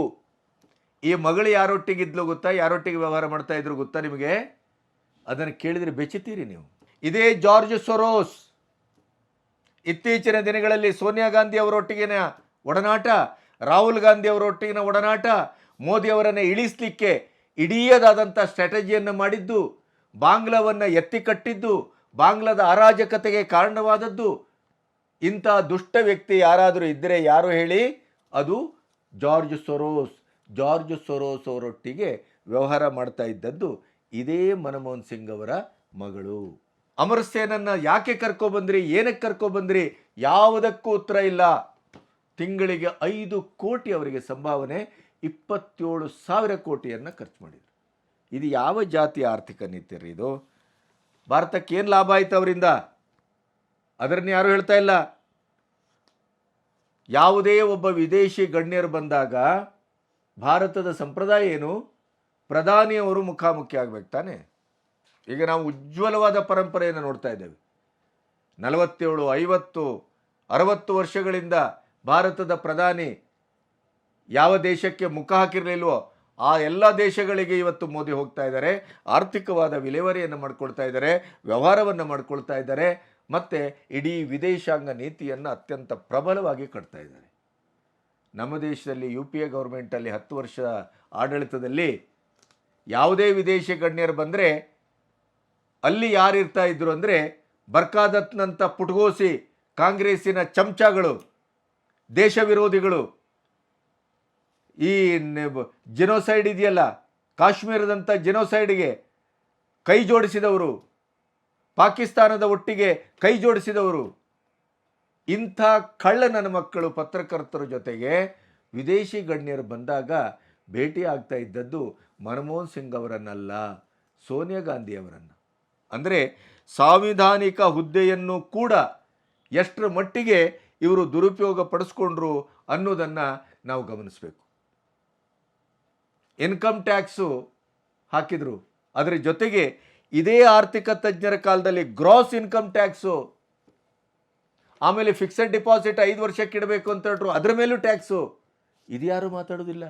ಈ ಮಗಳು ಯಾರೊಟ್ಟಿಗಿದ್ಲು ಗೊತ್ತಾ? ಯಾರೊಟ್ಟಿಗೆ ವ್ಯವಹಾರ ಮಾಡ್ತಾ ಇದ್ರು ಗೊತ್ತಾ ನಿಮಗೆ? ಅದನ್ನು ಕೇಳಿದರೆ ಬೆಚ್ಚುತ್ತೀರಿ ನೀವು. ಇದೇ ಜಾರ್ಜ್ ಸೊರೋಸ್. ಇತ್ತೀಚಿನ ದಿನಗಳಲ್ಲಿ ಸೋನಿಯಾ ಗಾಂಧಿ ಅವರೊಟ್ಟಿಗಿನ ಒಡನಾಟ, ರಾಹುಲ್ ಗಾಂಧಿ ಅವರೊಟ್ಟಿಗಿನ ಒಡನಾಟ, ಮೋದಿ ಅವರನ್ನು ಇಳಿಸಲಿಕ್ಕೆ ಇಡೀದಾದಂಥ ಸ್ಟ್ರಾಟಜಿಯನ್ನು ಮಾಡಿದ್ದು, ಬಾಂಗ್ಲಾವನ್ನು ಎತ್ತಿ ಕಟ್ಟಿದ್ದು, ಬಾಂಗ್ಲಾದ ಅರಾಜಕತೆಗೆ ಕಾರಣವಾದದ್ದು. ಇಂಥ ದುಷ್ಟ ವ್ಯಕ್ತಿ ಯಾರಾದರೂ ಇದ್ದರೆ ಯಾರು ಹೇಳಿ? ಅದು ಜಾರ್ಜ್ ಸೊರೋಸ್. ಜಾರ್ಜ್ ಸೊರೋಸ್ ಅವರೊಟ್ಟಿಗೆ ವ್ಯವಹಾರ ಮಾಡ್ತಾ ಇದ್ದದ್ದು ಇದೇ ಮನಮೋಹನ್ ಸಿಂಗ್ ಅವರ ಮಗಳು. ಅಮರ್ತ್ಯಸೇನನ್ನು ಯಾಕೆ ಕರ್ಕೊಬಂದ್ರಿ, ಏನಕ್ಕೆ ಕರ್ಕೊಬಂದ್ರಿ, ಯಾವುದಕ್ಕೂ ಉತ್ತರ ಇಲ್ಲ. ತಿಂಗಳಿಗೆ 5 ಕೋಟಿ ಅವರಿಗೆ ಸಂಭಾವನೆ, 27,000 ಕೋಟಿಯನ್ನು ಖರ್ಚು ಮಾಡಿದರು. ಇದು ಯಾವ ಜಾತಿಯ ಆರ್ಥಿಕ ನೀತಿ ರೀ ಇದು? ಭಾರತಕ್ಕೆ ಏನು ಲಾಭ ಆಯಿತು ಅವರಿಂದ? ಅದನ್ನು ಯಾರು ಹೇಳ್ತಾ ಇಲ್ಲ. ಯಾವುದೇ ಒಬ್ಬ ವಿದೇಶಿ ಗಣ್ಯರು ಬಂದಾಗ ಭಾರತದ ಸಂಪ್ರದಾಯ ಏನು? ಪ್ರಧಾನಿಯವರು ಮುಖಾಮುಖಿ ಆಗಬೇಕು ತಾನೆ. ಈಗ ನಾವು ಉಜ್ವಲವಾದ ಪರಂಪರೆಯನ್ನು ನೋಡ್ತಾ ಇದ್ದೇವೆ. 47, 50, 60 ವರ್ಷಗಳಿಂದ ಭಾರತದ ಪ್ರಧಾನಿ ಯಾವ ದೇಶಕ್ಕೆ ಮುಖ ಹಾಕಿರಲಿಲ್ವೋ ಆ ಎಲ್ಲ ದೇಶಗಳಿಗೆ ಇವತ್ತು ಮೋದಿ ಹೋಗ್ತಾ ಇದ್ದಾರೆ. ಆರ್ಥಿಕವಾದ ವಿಲೇವಾರಿಯನ್ನು ಮಾಡ್ಕೊಳ್ತಾ ಇದ್ದಾರೆ, ವ್ಯವಹಾರವನ್ನು ಮಾಡ್ಕೊಳ್ತಾ ಇದ್ದಾರೆ, ಮತ್ತು ಇಡೀ ವಿದೇಶಾಂಗ ನೀತಿಯನ್ನು ಅತ್ಯಂತ ಪ್ರಬಲವಾಗಿ ಕಟ್ತಾ ಇದ್ದಾರೆ. ನಮ್ಮ ದೇಶದಲ್ಲಿ UPA ಗೌರ್ಮೆಂಟಲ್ಲಿ 10 ವರ್ಷ ಆಡಳಿತದಲ್ಲಿ ಯಾವುದೇ ವಿದೇಶಿ ಗಣ್ಯರು ಬಂದರೆ ಅಲ್ಲಿ ಯಾರಿರ್ತಾ ಇದ್ರು ಅಂದರೆ ಬರ್ಕಾದತ್ನಂಥ ಪುಟ್ಗೋಸಿ ಕಾಂಗ್ರೆಸ್ಸಿನ ಚಮಚಗಳು, ದೇಶ ವಿರೋಧಿಗಳು. ಈ ಜಿನೋಸೈಡ್ ಇದೆಯಲ್ಲ, ಕಾಶ್ಮೀರದಂಥ ಜಿನೋಸೈಡ್ಗೆ ಕೈ ಜೋಡಿಸಿದವರು, ಪಾಕಿಸ್ತಾನದ ಒಟ್ಟಿಗೆ ಕೈ ಜೋಡಿಸಿದವರು. ಇಂಥ ಕಳ್ಳ ನನ್ನ ಮಕ್ಕಳು ಪತ್ರಕರ್ತರ ಜೊತೆಗೆ ವಿದೇಶಿ ಗಣ್ಯರು ಬಂದಾಗ ಭೇಟಿ ಆಗ್ತಾ ಇದ್ದದ್ದು ಮನಮೋಹನ್ ಸಿಂಗ್ ಅವರನ್ನಲ್ಲ, ಸೋನಿಯಾ ಗಾಂಧಿ ಅವರನ್ನು. ಅಂದರೆ ಸಾಂವಿಧಾನಿಕ ಹುದ್ದೆಯನ್ನು ಕೂಡ ಎಷ್ಟರ ಮಟ್ಟಿಗೆ ಇವರು ದುರುಪಯೋಗ ಪಡಿಸ್ಕೊಂಡ್ರು ಅನ್ನೋದನ್ನು ನಾವು ಗಮನಿಸಬೇಕು. ಇನ್ಕಮ್ ಟ್ಯಾಕ್ಸು ಹಾಕಿದರು, ಅದರ ಜೊತೆಗೆ ಇದೇ ಆರ್ಥಿಕ ತಜ್ಞರ ಕಾಲದಲ್ಲಿ ಗ್ರಾಸ್ ಇನ್ಕಮ್ ಟ್ಯಾಕ್ಸು, ಆಮೇಲೆ ಫಿಕ್ಸೆಡ್ ಡಿಪಾಸಿಟ್ 5 ವರ್ಷಕ್ಕೆ ಇಡಬೇಕು ಅಂತ ಹೇಳ್ರು, ಅದರ ಮೇಲೂ ಟ್ಯಾಕ್ಸು. ಇದು ಯಾರು ಮಾತಾಡೋದಿಲ್ಲ.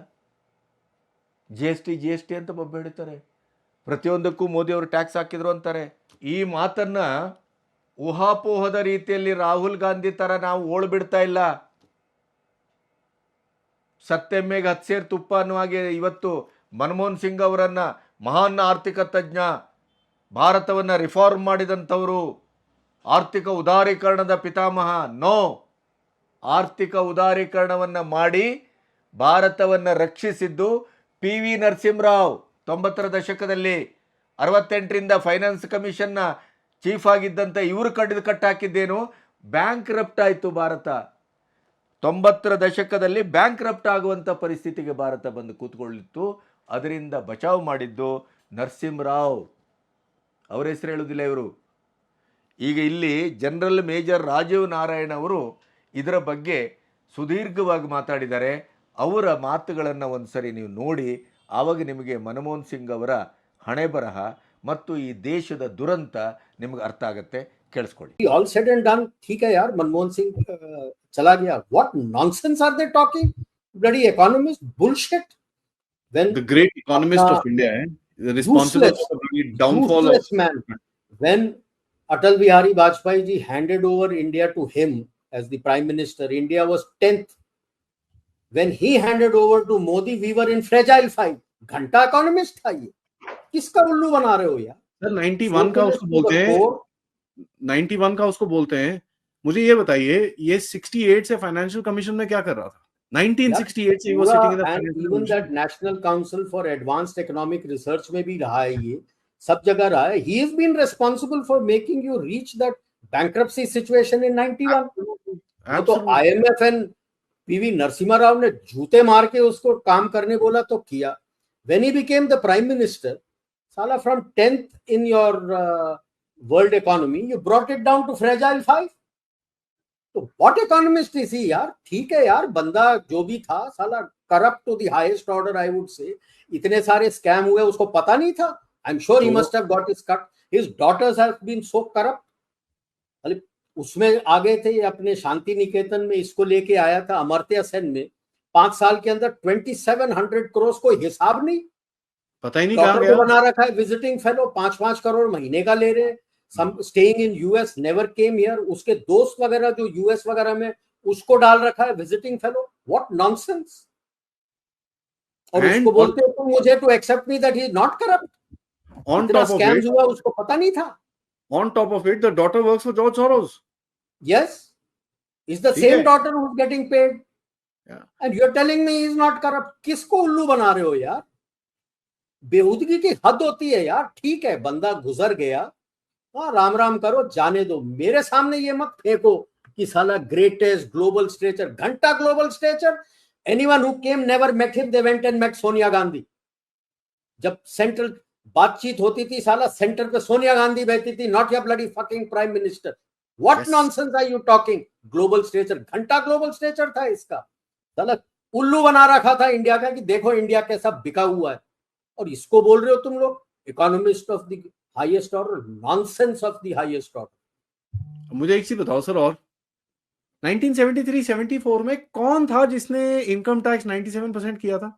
GST ಅಂತ ಬೊಬ್ಬ ಹೇಳ್ತಾರೆ. ಪ್ರತಿಯೊಂದಕ್ಕೂ ಮೋದಿಯವರು ಟ್ಯಾಕ್ಸ್ ಹಾಕಿದ್ರು ಅಂತಾರೆ. ಈ ಮಾತನ್ನು ಊಹಾಪೋಹದ ರೀತಿಯಲ್ಲಿ ರಾಹುಲ್ ಗಾಂಧಿ ಥರ ನಾವು ಓಳ್ಬಿಡ್ತಾ ಇಲ್ಲ. ಸತ್ತೆಮ್ಮೆಗೆ 10 ಸೇರು ತುಪ್ಪ ಅನ್ನುವಾಗೆ ಇವತ್ತು ಮನಮೋಹನ್ ಸಿಂಗ್ ಅವರನ್ನು ಮಹಾನ್ ಆರ್ಥಿಕ ತಜ್ಞ, ಭಾರತವನ್ನು ರಿಫಾರ್ಮ್ ಮಾಡಿದಂಥವರು, ಆರ್ಥಿಕ ಉದಾರೀಕರಣದ ಪಿತಾಮಹ. ನೋ, ಆರ್ಥಿಕ ಉದಾರೀಕರಣವನ್ನು ಮಾಡಿ ಭಾರತವನ್ನು ರಕ್ಷಿಸಿದ್ದು PV ನರಸಿಂಹರಾವ್ 90ರ ದಶಕದಲ್ಲಿ. 68ರಿಂದ ಫೈನಾನ್ಸ್ ಕಮಿಷನ್ನ ಚೀಫ್ ಆಗಿದ್ದಂಥ ಇವರು ಕಟ್ಟಾಕಿದ್ದೇನು? ಬ್ಯಾಂಕ್ ರಪ್ಟ್ ಆಯಿತು ಭಾರತ. 90ರ ದಶಕದಲ್ಲಿ ಬ್ಯಾಂಕ್ ರಪ್ಟ್ ಆಗುವಂಥ ಪರಿಸ್ಥಿತಿಗೆ ಭಾರತ ಬಂದು ಕೂತ್ಕೊಳ್ಳಿತ್ತು. ಅದರಿಂದ ಬಚಾವ್ ಮಾಡಿದ್ದು ನರಸಿಂಹರಾವ್. ಅವರ ಹೆಸರು ಹೇಳುವುದಿಲ್ಲ ಇವರು. ಈಗ ಇಲ್ಲಿ ಜನರಲ್ ಮೇಜರ್ ರಾಜೀವ್ ನಾರಾಯಣ್ ಅವರು ಇದರ ಬಗ್ಗೆ ಸುದೀರ್ಘವಾಗಿ ಮಾತಾಡಿದ್ದಾರೆ. ಅವರ ಮಾತುಗಳನ್ನು ಒಂದು ಸರಿ ನೀವು ನೋಡಿ, ಆವಾಗ ನಿಮಗೆ ಮನಮೋಹನ್ ಸಿಂಗ್ ಅವರ ಹಣೆ ಬರಹ ಮತ್ತು ಈ ದೇಶದ ದುರಂತ ನಿಮಗೆ ಅರ್ಥ ಆಗುತ್ತೆ. ಕೇಳಿಸ್ಕೊಳ್ಳಿ. All said and done, ठीक है यार, मनमोहन सिंह चला गया. What nonsense are they talking? Bloody economist bullshit. When the great economist of India, responsible for the downfall of man. When Atal Bihari Vajpayee ji handed over India to him as the prime minister, India was 10th. When he handed over to Modi, we were in fragile fight. घंटा economist था ये. किसका उल्लू बना रहे हो यार? Sir 91 का उसको Socialist to बोलते the हैं, core. 91 का उसको बोलते हैं। मुझे ये बताइए, ये 68 से फाइनेंशियल कमीशन में क्या कर रहा था? 1968 से he was sitting in the and financial even commission. That national council for advanced economic research में भी रहा है, ये सब जगह रहा है। He is been responsible for making you reach that bankruptcy situation in 91। वो तो Absolutely. IMF and PV Narasimha Rao ने जूते मार के उसको काम करने बोला तो किया। When he became the prime minister, साला from 10th in your world economy you brought it down to fragile 5। तो व्हाट इकोनॉमिस्ट इज ही यार? ठीक है यार, बंदा जो भी था साला corrupt to the highest order, I would say. इतने सारे स्कैम हुए, उसको पता नहीं था? I am sure he must have got his cut. His daughters have been so corrupt. अरे उसमें आगे थे अपने शांति निकेतन में, इसको लेके आया था अमर्त्य सेन में, 5 साल के अंदर 2700 करोड़, कोई हिसाब नहीं। पता ही नहीं कहाँ डॉक्टर गया। को बना रखा है विजिटिंग फेलो, 5-5 करोड़ महीने का ले रहे हैं। Some staying in US, never came here. उसके दोस्त वगैरह जो US वगैरह में, उसको डाल रखा है विजिटिंग फेलो। What nonsense! और उसको बोलते हो तुम मुझे to accept me that he is not corrupt. On इतना top of scams it, हुआ, उसको पता नहीं था। on top of it, the daughter works for George Soros. Yes, is the ठीक same है। daughter who's getting paid. Yeah. And you're telling me he is not corrupt. किसको उल्लू बना रहे हो यार? बेहूदगी की हद होती है यार। ठीक है, बंदा गुजर गया, हाँ राम राम करो, जाने दो। मेरे सामने ये मत फेंको कि साला ग्रेटेस्ट ग्लोबल स्टेचर, घंटा global stature. Anyone who came never met him, they went and met Sonia Gandhi. जब सेंट्रल बातचीत होती थी, साला सेंटर पे सोनिया गांधी बैठी थी, not your bloody fucking prime minister. What nonsense are you talking? Global stature, घंटा ग्लोबल स्टेचर था इसका। साला उल्लू बना रखा था इंडिया का कि देखो इंडिया कैसा बिका हुआ है, और इसको बोल रहे हो तुम लोग economist of the highest order. Nonsense of the highest order. मुझे एक चीज बताओ सर, और 1973-74 में कौन था जिसने इनकम टैक्स 97% किया था?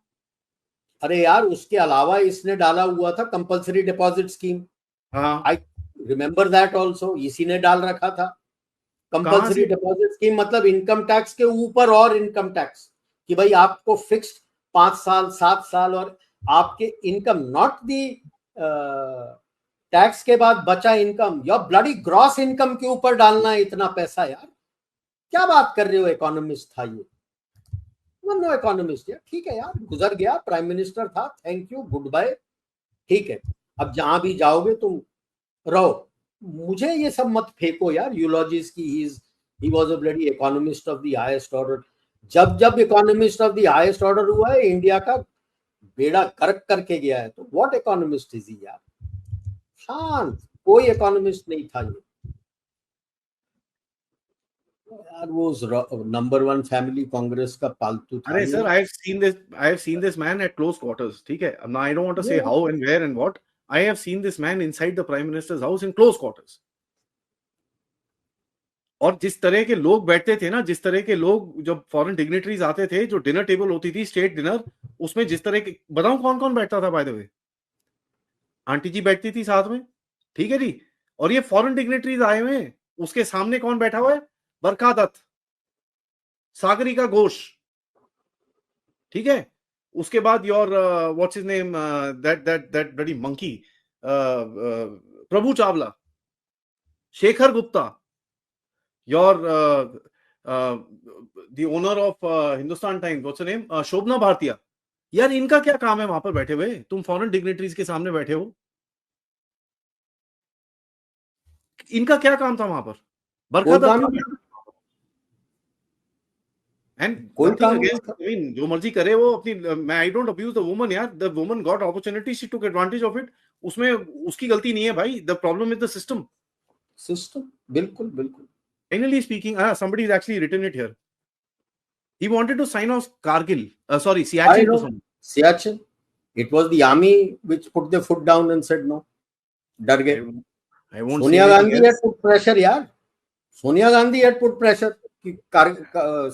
अरे यार, उसके अलावा इसने डाला हुआ था कंपल्सरी डिपॉजिट स्कीम। हाँ, आई रिमेंबर दैट ऑल्सो। इसी ने डाल रखा था कंपल्सरी डिपॉजिट स्कीम। मतलब इनकम टैक्स के ऊपर और इनकम टैक्स, कि भाई आपको फिक्स्ड 5 साल 7 साल, और आपके इनकम नॉट दी टैक्स के बाद बचा इनकम, या ब्लडी ग्रॉस इनकम के ऊपर डालना है इतना पैसा। यार क्या बात कर रहे हो? इकोनॉमिस्ट था ये? नो इकोनॉमिस्ट यार। ठीक है यार, गुजर गया, प्राइम मिनिस्टर था, थैंक यू, गुड बाय। ठीक है, अब जहां भी जाओगे तुम रहो। मुझे ये सब मत फेंको यार यूलॉजीज की। He was a bloody economist of the highest order. जब जब economist of the highest order हुआ है, इंडिया का बेड़ा गर्क करके गया है। तो व्हाट इकोनॉमिस्ट इज ही यार? शांत, कोई इकोनॉमिस्ट नहीं था ये यार। वो नंबर 1 फैमिली कांग्रेस का पालतू था। अरे sir, I have seen this man at close quarters. ठीक है, now I don't want to say how and where and what. I have seen this man inside the prime minister's house in close quarters. और जिस तरह के लोग बैठते थे ना, जिस तरह के लोग, जब फॉरेन डिग्निटरीज आते थे, जो डिनर टेबल होती थी स्टेट डिनर, उसमें जिस तरह के, बताऊं कौन कौन बैठता था? बाय द वे, आंटी जी बैठती थी साथ में, ठीक है जी। और ये फॉरेन डिग्निटरीज आए हुए हैं, उसके सामने कौन बैठा हुआ है? बरखा दत्त, सागरिका घोष, ठीक है। उसके बाद your what's his name, that bloody monkey, Prabhu Chawla, Shekhar Gupta, your the owner of Hindustan Times, what's her name, Shobhana Bhartia. यार इनका क्या काम है वहां पर बैठे हुए? तुम फॉरेन डिग्निटरीज के सामने बैठे हो, इनका क्या काम था वहां पर? बरखा दत्त एंड जो मर्जी करे वो अपनी, मैं I don't abuse the woman यार, the woman got opportunity, she took advantage of it. उसमें उसकी गलती नहीं है भाई, the problem is the system. बिल्कुल बिल्कुल। Finally speaking, somebody has actually written it here. He wanted to sign off Kargil, sorry, Siachen. Siachen. It was the army which put their foot down and said no. डर गए। I won't Sonia Gandhi had put pressure यार। Sonia Gandhi had put pressure कि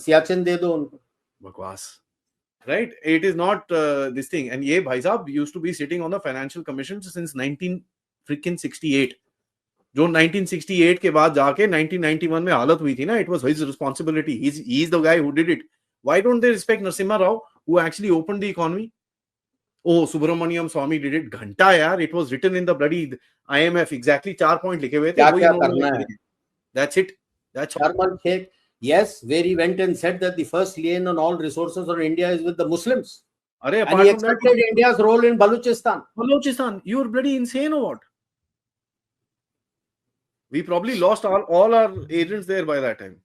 सियाचिन दे दो उनको। बकवास, right? It is not this thing. And ये भाई साहब used to be sitting on the financial commission since 1968. जो 1968 के बाद जाके 1991 में हालत हुई थी ना, it was his responsibility. He's the guy who did it. Why don't they respect Narasimha Rao, who actually opened the economy? Oh, Subramaniam Swamy did it. Ghanta yaar, it was written in the bloody IMF. Exactly 4 point लिखे हुए थे. क्या वही क्या उन्होंने करना है लिखे. That's it. That's all. Sharman Sheikh, yes, where he went and said that the first lien on all resources of India is with the Muslims. Arey, And apart he from that, accepted India's role in Baluchistan. Balochistan, you're bloody insane or what? We probably lost all our agents there by that time.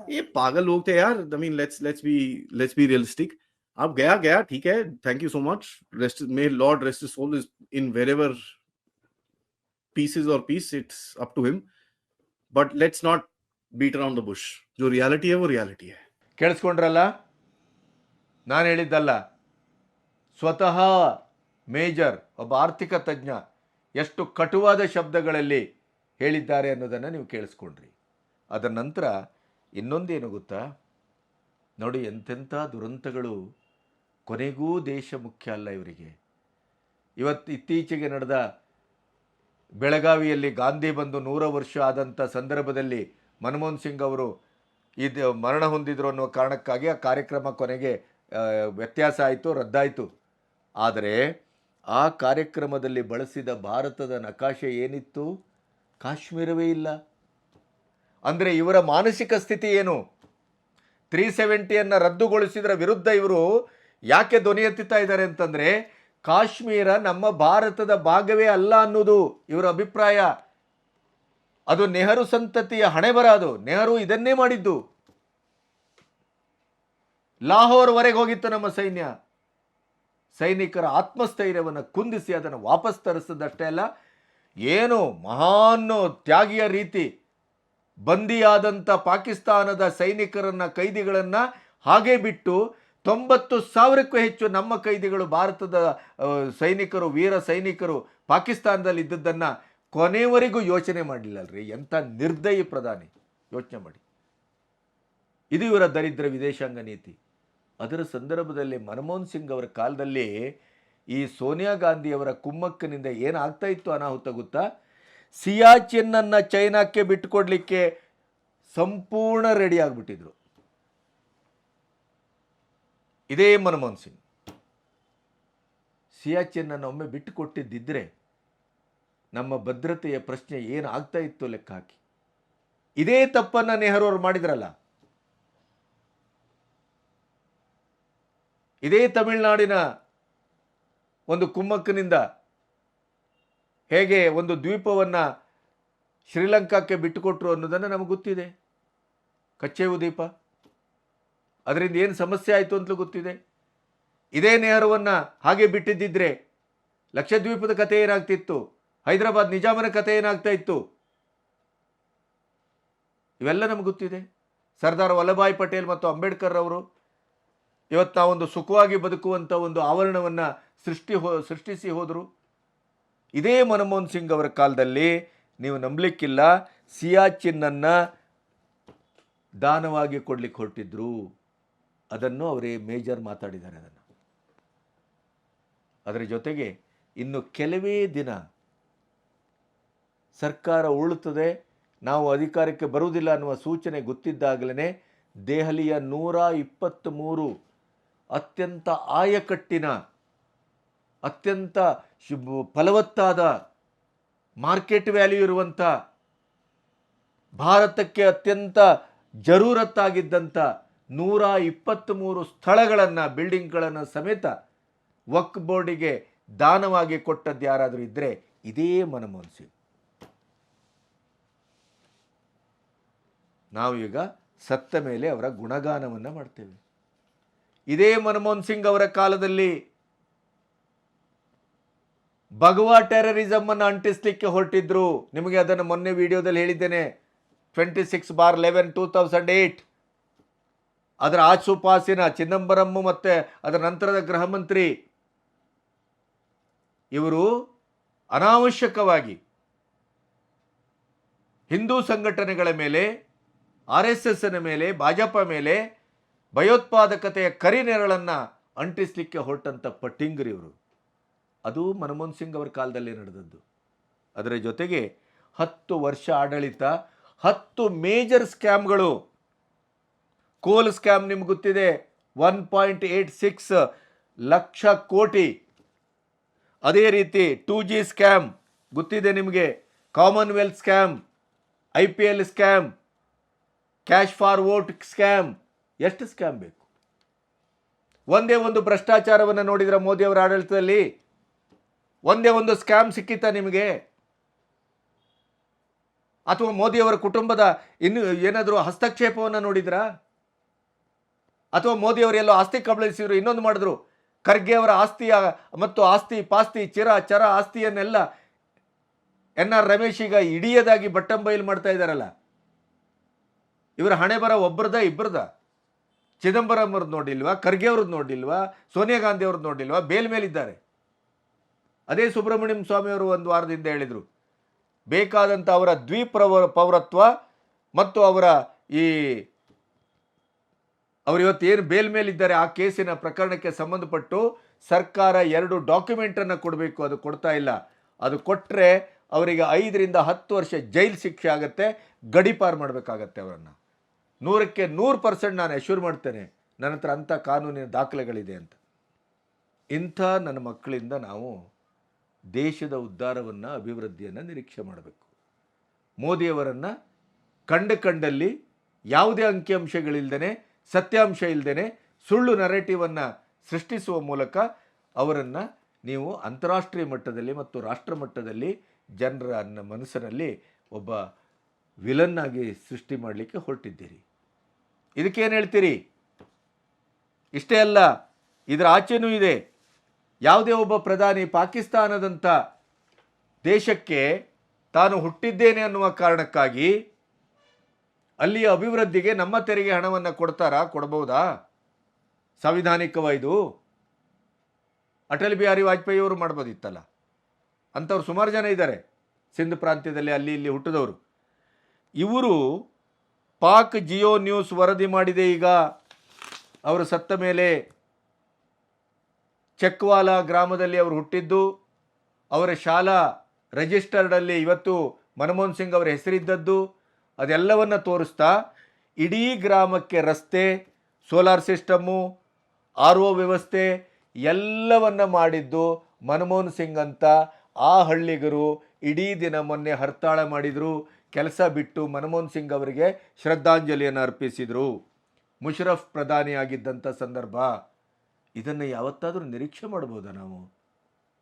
ये पागल लोग थे यार. I mean, let's be realistic. अब गया ठीक है. Thank you so much. May Lord rest his soul is in wherever pieces or peace. It's up to him. But let's not beat around the bush. जो reality है वो reality है. ಕೇಳಿಸ್ಕೊಂಡ್ರಲ್ಲ, ನಾನು ಹೇಳಿದ್ದಲ್ಲ, ಸ್ವತಃ ಮೇಜರ್ ಒಬ್ಬ ಆರ್ಥಿಕ ತಜ್ಞ ಎಷ್ಟು ಕಟುವಾದ ಶಬ್ದಗಳಲ್ಲಿ ಹೇಳಿದ್ದಾರೆ ಅನ್ನೋದನ್ನು ನೀವು ಕೇಳಿಸ್ಕೊಂಡ್ರಿ. ಅದರ ನಂತರ ಇನ್ನೊಂದೇನು ಗೊತ್ತಾ, ನೋಡಿ ಎಂತೆಂಥ ದುರಂತಗಳು. ಕೊನೆಗೂ ದೇಶ ಮುಖ್ಯ ಅಲ್ಲ ಇವರಿಗೆ. ಇತ್ತೀಚೆಗೆ ನಡೆದ ಬೆಳಗಾವಿಯಲ್ಲಿ ಗಾಂಧಿ ಬಂದು 100 ವರ್ಷ ಆದಂಥ ಸಂದರ್ಭದಲ್ಲಿ ಮನಮೋಹನ್ ಸಿಂಗ್ ಅವರು ಮರಣ ಹೊಂದಿದ್ರು ಅನ್ನೋ ಕಾರಣಕ್ಕಾಗಿ ಆ ಕಾರ್ಯಕ್ರಮ ಕೊನೆಗೆ ವ್ಯತ್ಯಾಸ ಆಯಿತು, ರದ್ದಾಯಿತು. ಆದರೆ ಆ ಕಾರ್ಯಕ್ರಮದಲ್ಲಿ ಬಳಸಿದ ಭಾರತದ ನಕಾಶೆ ಏನಿತ್ತು? ಕಾಶ್ಮೀರವೇ ಇಲ್ಲ. ಅಂದರೆ ಇವರ ಮಾನಸಿಕ ಸ್ಥಿತಿ ಏನು? 370 ರದ್ದುಗೊಳಿಸಿದ್ರ ವಿರುದ್ಧ ಇವರು ಯಾಕೆ ಧ್ವನಿ ಎತ್ತುತ್ತಾ ಇದ್ದಾರೆ ಅಂತಂದರೆ, ಕಾಶ್ಮೀರ ನಮ್ಮ ಭಾರತದ ಭಾಗವೇ ಅಲ್ಲ ಅನ್ನೋದು ಇವರ ಅಭಿಪ್ರಾಯ. ಅದು ನೆಹರು ಸಂತತಿಯ ಹಣೆಬರ. ಅದು ನೆಹರು ಇದನ್ನೇ ಮಾಡಿದ್ದು. ಲಾಹೋರ್ವರೆಗೆ ಹೋಗಿತ್ತು ನಮ್ಮ ಸೈನಿಕರ ಆತ್ಮಸ್ಥೈರ್ಯವನ್ನು ಕುಂದಿಸಿ ಅದನ್ನು ವಾಪಸ್ ತರಿಸಿದಷ್ಟೇ ಅಲ್ಲ, ಏನು ಮಹಾನ್ ತ್ಯಾಗಿಯ ರೀತಿ ಬಂದಿಯಾದಂಥ ಪಾಕಿಸ್ತಾನದ ಕೈದಿಗಳನ್ನು ಹಾಗೆ ಬಿಟ್ಟು 90,000ಕ್ಕೂ ಹೆಚ್ಚು ನಮ್ಮ ಕೈದಿಗಳು, ಭಾರತದ ಸೈನಿಕರು, ವೀರ ಸೈನಿಕರು ಪಾಕಿಸ್ತಾನದಲ್ಲಿ ಇದ್ದದ್ದನ್ನು ಕೊನೆಯವರೆಗೂ ಯೋಚನೆ ಮಾಡಲಿಲ್ಲಲ್ರಿ. ಎಂಥ ನಿರ್ದಯಿ ಪ್ರಧಾನಿ, ಯೋಚನೆ ಮಾಡಿ. ಇದು ಇವರ ದರಿದ್ರ ವಿದೇಶಾಂಗ ನೀತಿ. ಅದರ ಸಂದರ್ಭದಲ್ಲಿ ಮನಮೋಹನ್ ಸಿಂಗ್ ಅವರ ಕಾಲದಲ್ಲಿ ಈ ಸೋನಿಯಾ ಗಾಂಧಿಯವರ ಕುಮ್ಮಕ್ಕಿನಿಂದ ಏನಾಗ್ತಾ ಇತ್ತು ಅನಾಹುತ ಗೊತ್ತಾ? ಸಿಯಾಚಿನ್ನನ್ನು ಚೈನಾಕ್ಕೆ ಬಿಟ್ಟುಕೊಡ್ಲಿಕ್ಕೆ ಸಂಪೂರ್ಣ ರೆಡಿ ಆಗಿಬಿಟ್ಟಿದ್ರು ಇದೇ ಮನಮೋಹನ್ ಸಿಂಗ್. ಸಿಯಾಚಿನ್ನನ್ನು ಒಮ್ಮೆ ಬಿಟ್ಟು ಕೊಟ್ಟಿದ್ದಿದ್ರೆ ನಮ್ಮ ಭದ್ರತೆಯ ಪ್ರಶ್ನೆ ಏನಾಗ್ತಾ ಇತ್ತು ಲೆಕ್ಕ ಹಾಕಿ. ಇದೇ ತಪ್ಪನ್ನು ನೆಹರು ಅವರು ಮಾಡಿದ್ರಲ್ಲ. ಇದೇ ತಮಿಳುನಾಡಿನ ಒಂದು ಕುಮ್ಮಕ್ಕಿನಿಂದ ಹೇಗೆ ಒಂದು ದ್ವೀಪವನ್ನು ಶ್ರೀಲಂಕಾಕ್ಕೆ ಬಿಟ್ಟುಕೊಟ್ರು ಅನ್ನೋದನ್ನು ನಮಗೆ ಗೊತ್ತಿದೆ. ಕಚ್ಚೇವು ದ್ವೀಪ, ಅದರಿಂದ ಏನು ಸಮಸ್ಯೆ ಆಯಿತು ಅಂತಲೂ ಗೊತ್ತಿದೆ. ಇದೇ ನೆಹರುವನ್ನು ಹಾಗೆ ಬಿಟ್ಟಿದ್ದಿದ್ರೆ ಲಕ್ಷದ್ವೀಪದ ಕಥೆ ಏನಾಗ್ತಿತ್ತು? ಹೈದರಾಬಾದ್ ನಿಜಾಮನ ಕಥೆ ಏನಾಗ್ತಾ ಇತ್ತು? ಇವೆಲ್ಲ ನಮಗೆ ಗೊತ್ತಿದೆ. ಸರ್ದಾರ್ ವಲ್ಲಭಾಯ್ ಪಟೇಲ್ ಮತ್ತು ಅಂಬೇಡ್ಕರ್ ಅವರು ಇವತ್ತು ನಾವೊಂದು ಸುಖವಾಗಿ ಬದುಕುವಂಥ ಒಂದು ಆವರಣವನ್ನು ಸೃಷ್ಟಿಸಿ ಹೋದರು. ಇದೇ ಮನಮೋಹನ್ ಸಿಂಗ್ ಅವರ ಕಾಲದಲ್ಲಿ ನೀವು ನಂಬಲಿಕ್ಕಿಲ್ಲ, ಸಿಯಾಚಿನ್ನನ್ನು ದಾನವಾಗಿ ಕೊಡ್ಲಿಕ್ಕೆ ಹೊರಟಿದ್ರು. ಅದನ್ನು ಅವರೇ ಮೇಜರ್ ಮಾತಾಡಿದ್ದಾರೆ. ಅದರ ಜೊತೆಗೆ ಇನ್ನು ಕೆಲವೇ ದಿನ ಸರ್ಕಾರ ಉರುಳುತ್ತದೆ, ನಾವು ಅಧಿಕಾರಕ್ಕೆ ಬರುವುದಿಲ್ಲ ಅನ್ನುವ ಸೂಚನೆ ಗೊತ್ತಿದ್ದಾಗಲೇ ದೆಹಲಿಯ 123 ಅತ್ಯಂತ ಆಯಕಟ್ಟಿನ, ಅತ್ಯಂತ ಫಲವತ್ತಾದ, ಮಾರ್ಕೆಟ್ ವ್ಯಾಲ್ಯೂ ಇರುವಂಥ, ಭಾರತಕ್ಕೆ ಅತ್ಯಂತ ಜರೂರತ್ತಾಗಿದ್ದಂಥ 123 ಸ್ಥಳಗಳನ್ನು, ಬಿಲ್ಡಿಂಗ್ಗಳನ್ನು ಸಮೇತ ವಕ್ಫ್ ಬೋರ್ಡಿಗೆ ದಾನವಾಗಿ ಕೊಟ್ಟದ್ದು ಯಾರಾದರೂ ಇದ್ದರೆ ಇದೇ ಮನಮೋಹನ್ ಸಿಂಗ್. ನಾವೀಗ ಸತ್ತ ಮೇಲೆ ಅವರ ಗುಣಗಾನವನ್ನು ಮಾಡ್ತೇವೆ. ಇದೇ ಮನಮೋಹನ್ ಸಿಂಗ್ ಅವರ ಕಾಲದಲ್ಲಿ ಭಗವಾ ಟೆರರಿಸಮ್ ಅನ್ನು ಅಂಟಿಸಲಿಕ್ಕೆ ಹೊರಟಿದ್ರು. ನಿಮಗೆ ಅದನ್ನು ಮೊನ್ನೆ ವಿಡಿಯೋದಲ್ಲಿ ಹೇಳಿದ್ದೇನೆ. 26/11/2008 ಅದರ ಆಸುಪಾಸಿನ ಚಿದಂಬರಂ ಮತ್ತು ಅದರ ನಂತರದ ಗೃಹ ಮಂತ್ರಿ ಇವರು ಅನಾವಶ್ಯಕವಾಗಿ ಹಿಂದೂ ಸಂಘಟನೆಗಳ ಮೇಲೆ, RSSನ ಮೇಲೆ, ಭಾಜಪ ಮೇಲೆ ಭಯೋತ್ಪಾದಕತೆಯ ಕರಿನೆರಳನ್ನು ಅಂಟಿಸಲಿಕ್ಕೆ ಹೊರಟಂಥ ಪಟ್ಟಿಂಗರು ಇವರು. ಅದು ಮನಮೋಹನ್ ಸಿಂಗ್ ಅವರ ಕಾಲದಲ್ಲೇ ನಡೆದದ್ದು. ಅದರ ಜೊತೆಗೆ 10 ವರ್ಷ ಆಡಳಿತ, 10 ಮೇಜರ್ ಸ್ಕ್ಯಾಮ್ಗಳು. ಕೋಲ್ ಸ್ಕ್ಯಾಮ್ ನಿಮ್ಗೆ ಗೊತ್ತಿದೆ, 1.86 ಲಕ್ಷ ಕೋಟಿ. ಅದೇ ರೀತಿ 2G ಸ್ಕ್ಯಾಮ್ ಗೊತ್ತಿದೆ ನಿಮಗೆ, Commonwealth scam, IPL scam, cash for vote scam. ಎಷ್ಟು ಸ್ಕ್ಯಾಮ್ ಬೇಕು? ಒಂದೇ ಒಂದು ಭ್ರಷ್ಟಾಚಾರವನ್ನು ನೋಡಿದ್ರ ಮೋದಿಯವರ ಆಡಳಿತದಲ್ಲಿ? ಒಂದೇ ಒಂದು ಸ್ಕ್ಯಾಮ್ ಸಿಕ್ಕಿತ್ತ ನಿಮಗೆ? ಅಥವಾ ಮೋದಿಯವರ ಕುಟುಂಬದ ಇನ್ನು ಏನಾದರೂ ಹಸ್ತಕ್ಷೇಪವನ್ನು ನೋಡಿದ್ರಾ? ಅಥವಾ ಮೋದಿಯವರೆಲ್ಲೋ ಆಸ್ತಿ ಕಬಳಿಸಿದ್ರು, ಇನ್ನೊಂದು ಮಾಡಿದ್ರು. ಖರ್ಗೆ ಅವರ ಆಸ್ತಿಯ ಮತ್ತು ಆಸ್ತಿ ಪಾಸ್ತಿ ಚರ ಆಸ್ತಿಯನ್ನೆಲ್ಲ NR ರಮೇಶ್ ಈಗ ಇಡಿಯದಾಗಿ ಬಟ್ಟಂಬೈಲು ಮಾಡ್ತಾ ಇದ್ದಾರಲ್ಲ. ಇವರ ಹಣೆ ಬರ ಒಬ್ಬರದ ಇಬ್ಬರದ? ಚಿದಂಬರಂ ಅವ್ರದ್ದು ನೋಡಿಲ್ವಾ? ಖರ್ಗೆ ಅವ್ರದ್ದು ನೋಡಿಲ್ವಾ? ಸೋನಿಯಾ ಗಾಂಧಿ ಅವ್ರದ್ದು ನೋಡಿಲ್ವಾ? ಬೇಲ್ ಮೇಲಿದ್ದಾರೆ. ಅದೇ ಸುಬ್ರಹ್ಮಣ್ಯಂ ಸ್ವಾಮಿ ಅವರು ಒಂದು ವಾರದಿಂದ ಹೇಳಿದರು, ಬೇಕಾದಂಥ ಅವರ ಪೌರತ್ವ ಮತ್ತು ಅವರು ಇವತ್ತು ಏನು ಬೇಲ್ ಮೇಲಿದ್ದಾರೆ ಆ ಕೇಸಿನ ಪ್ರಕರಣಕ್ಕೆ ಸಂಬಂಧಪಟ್ಟು ಸರ್ಕಾರ 2 ಡಾಕ್ಯುಮೆಂಟನ್ನು ಕೊಡಬೇಕು. ಅದು ಕೊಡ್ತಾ ಇಲ್ಲ. ಅದು ಕೊಟ್ಟರೆ ಅವರಿಗೆ 5 ರಿಂದ 10 ವರ್ಷ ಜೈಲು ಶಿಕ್ಷೆ ಆಗುತ್ತೆ, ಗಡೀಪಾರು ಮಾಡಬೇಕಾಗತ್ತೆ ಅವರನ್ನು. 100ಕ್ಕೆ 100% ನಾನು ಅಶ್ಯೂರ್ ಮಾಡ್ತೇನೆ, ನನ್ನ ಹತ್ರ ಅಂಥ ಕಾನೂನಿನ ದಾಖಲೆಗಳಿದೆ ಅಂತ. ಇಂಥ ನನ್ನ ಮಕ್ಕಳಿಂದ ನಾವು ದೇಶದ ಉದ್ಧಾರವನ್ನು, ಅಭಿವೃದ್ಧಿಯನ್ನು ನಿರೀಕ್ಷೆ ಮಾಡಬೇಕು. ಮೋದಿಯವರನ್ನು ಕಂಡಲ್ಲಿ ಯಾವುದೇ ಅಂಕಿಅಂಶಗಳಿಲ್ಲದೇ, ಸತ್ಯಾಂಶ ಇಲ್ಲದೇ ಸುಳ್ಳು ನರೇಟಿವನ್ನು ಸೃಷ್ಟಿಸುವ ಮೂಲಕ ಅವರನ್ನು ನೀವು ಅಂತಾರಾಷ್ಟ್ರೀಯ ಮಟ್ಟದಲ್ಲಿ ಮತ್ತು ರಾಷ್ಟ್ರ ಮಟ್ಟದಲ್ಲಿ ಜನರ ಮನಸ್ಸಿನಲ್ಲಿ ಒಬ್ಬ ವಿಲನ್ ಆಗಿ ಸೃಷ್ಟಿ ಮಾಡಲಿಕ್ಕೆ ಹೊರಟಿದ್ದೀರಿ. ಇದಕ್ಕೇನು ಹೇಳ್ತೀರಿ? ಇಷ್ಟೇ ಅಲ್ಲ, ಇದರ ಆಚೆನೂ ಇದೆ. ಯಾವುದೇ ಒಬ್ಬ ಪ್ರಧಾನಿ ಪಾಕಿಸ್ತಾನದಂಥ ದೇಶಕ್ಕೆ ತಾನು ಹುಟ್ಟಿದ್ದೇನೆ ಅನ್ನುವ ಕಾರಣಕ್ಕಾಗಿ ಅಲ್ಲಿಯ ಅಭಿವೃದ್ಧಿಗೆ ನಮ್ಮ ತೆರಿಗೆ ಹಣವನ್ನು ಕೊಡಬಹುದಾ? ಸಂವಿಧಾನಿಕವಾಯಿದು ಅಟಲ್ ಬಿಹಾರಿ ವಾಜಪೇಯಿ ಅವರು ಮಾಡ್ಬೋದಿತ್ತಲ್ಲ. ಅಂಥವ್ರು ಸುಮಾರು ಜನ ಇದ್ದಾರೆ ಸಿಂಧ್ ಪ್ರಾಂತ್ಯದಲ್ಲಿ ಅಲ್ಲಿ ಇಲ್ಲಿ ಹುಟ್ಟಿದವರು. ಇವರು ಪಾಕ್ ಜಿಯೋ ನ್ಯೂಸ್ ವರದಿ ಮಾಡಿದೆ. ಈಗ ಅವರು ಸತ್ತ ಮೇಲೆ ಚಕ್ವಾಲ ಗ್ರಾಮದಲ್ಲಿ ಅವರು ಹುಟ್ಟಿದ್ದು, ಅವರ ಶಾಲಾ ರಿಜಿಸ್ಟರ್ಡಲ್ಲಿ ಇವತ್ತು ಮನಮೋಹನ್ ಸಿಂಗ್ ಅವರ ಹೆಸರಿದ್ದದ್ದು, ಅದೆಲ್ಲವನ್ನು ತೋರಿಸ್ತಾ ಇಡೀ ಗ್ರಾಮಕ್ಕೆ ರಸ್ತೆ, ಸೋಲಾರ್ ಸಿಸ್ಟಮ್ಮು, RO ವ್ಯವಸ್ಥೆ ಎಲ್ಲವನ್ನ ಮಾಡಿದ್ದು ಮನಮೋಹನ್ ಸಿಂಗ್ ಅಂತ. ಆ ಹಳ್ಳಿಗರು ಇಡೀ ದಿನ ಮೊನ್ನೆ ಹರ್ತಾಳ ಮಾಡಿದರು, ಕೆಲಸ ಬಿಟ್ಟು ಮನಮೋಹನ್ ಸಿಂಗ್ ಅವರಿಗೆ ಶ್ರದ್ಧಾಂಜಲಿಯನ್ನು ಅರ್ಪಿಸಿದರು. ಮುಷರಫ್ ಪ್ರಧಾನಿಯಾಗಿದ್ದಂಥ ಸಂದರ್ಭ. ಇದನ್ನು ಯಾವತ್ತಾದರೂ ನಿರೀಕ್ಷೆ ಮಾಡ್ಬೋದಾ ನಾವು?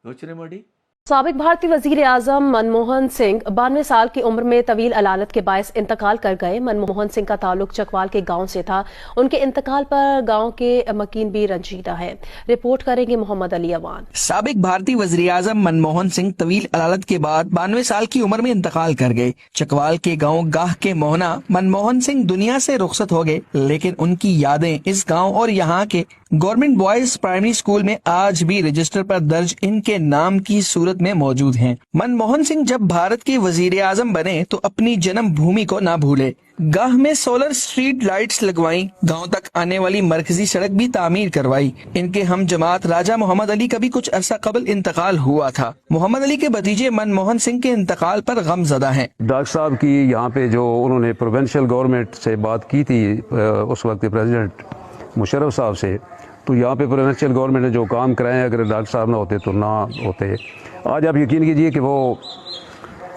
ಯೋಚನೆ ಮಾಡಿ. साबिक भारतीय वजीर आजम मनमोहन सिंह 92 साल की उम्र में तवील अलालत के बायस इंतकाल कर गए। मनमोहन सिंह का ताल्लुक चकवाल के गांव से था। उनके इंतकाल पर गांव के मकीन भी रंजीदा है। रिपोर्ट करेंगे मोहम्मद अली अवान। साबिक भारतीय वजीर आजम मनमोहन सिंह तवील अलालत के बाद 92 साल की उम्र में इंतकाल कर गए। चकवाल के गाँव गाह के मोहना मनमोहन सिंह दुनिया से रुखसत हो गए, लेकिन उनकी यादें इस गाँव और यहाँ के गवर्नमेंट बॉयज प्राइमरी स्कूल में आज भी रजिस्टर पर दर्ज इनके नाम की सूरत में मौजूद हैं। मनमोहन सिंह जब भारत के वजीर आजम बने तो अपनी जन्म भूमि को न भूले। गाह में सोलर स्ट्रीट लाइट्स लगवाई, गांव तक आने वाली मरकजी सड़क भी तामीर करवाई। इनके हम जमात राजा मोहम्मद अली का भी कुछ अरसा कबल इंतकाल हुआ था। मोहम्मद अली के भतीजे मनमोहन सिंह के इंतकाल पर गमजदा हैं। डॉक्टर साहब की यहाँ पे जो उन्होंने प्रोविंशियल गवर्नमेंट से बात की थी उस वक्त के प्रेसिडेंट मुशर्रफ साहब से, तो यहाँ पे प्रोविंशियल गवर्नमेंट ने जो काम कराए, अगर डॉक्टर साहब ना होते तो ना होते। आज आप यकीन कीजिए कि वो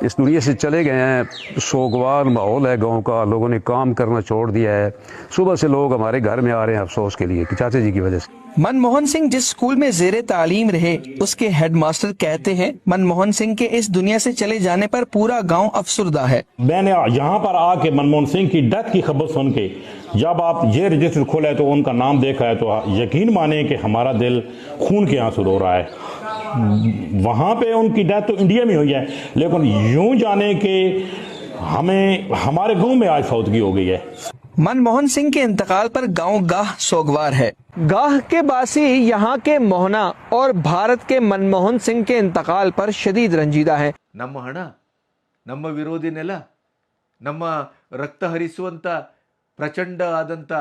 इस दुनिया से चले गए हैं। सोगवार माहौल है गांव का, लोगों ने काम करना छोड़ दिया है। सुबह से लोग हमारे घर में आ रहे हैं अफसोस के लिए कि चाचा जी की वजह से। मनमोहन सिंह जिस स्कूल में जेरे तालीम रहे, उसके हेडमास्टर कहते हैं मनमोहन सिंह के इस दुनिया से चले जाने पर पूरा गांव अफसुर्दा है। मैंने यहाँ पर आके मनमोहन सिंह की डेथ की खबर सुन के जब आप ये रजिस्टर खोले तो उनका नाम देखा है तो यकीन माने कि हमारा दिल खून के आंसू रो रहा है। वहां पे उनकी डेथ तो इंडिया में हुई है, लेकिन यूं जाने के हमें हमारे गांव में आज फौतगी हो गई है। मनमोहन सिंह के इंतकाल पर गांव गाह सोगवार है। गाह के बासी यहाँ के मोहना और भारत के मनमोहन सिंह के इंतकाल पर शदीद रंजीदा है। ನಮ್ಮ ಹಣ, ನಮ್ಮ ವಿರೋಧಿ ನೆಲ, ನಮ್ಮ ರಕ್ತ ಹರಿಸುವಂತ ಪ್ರಚಂಡ ಆದಂತ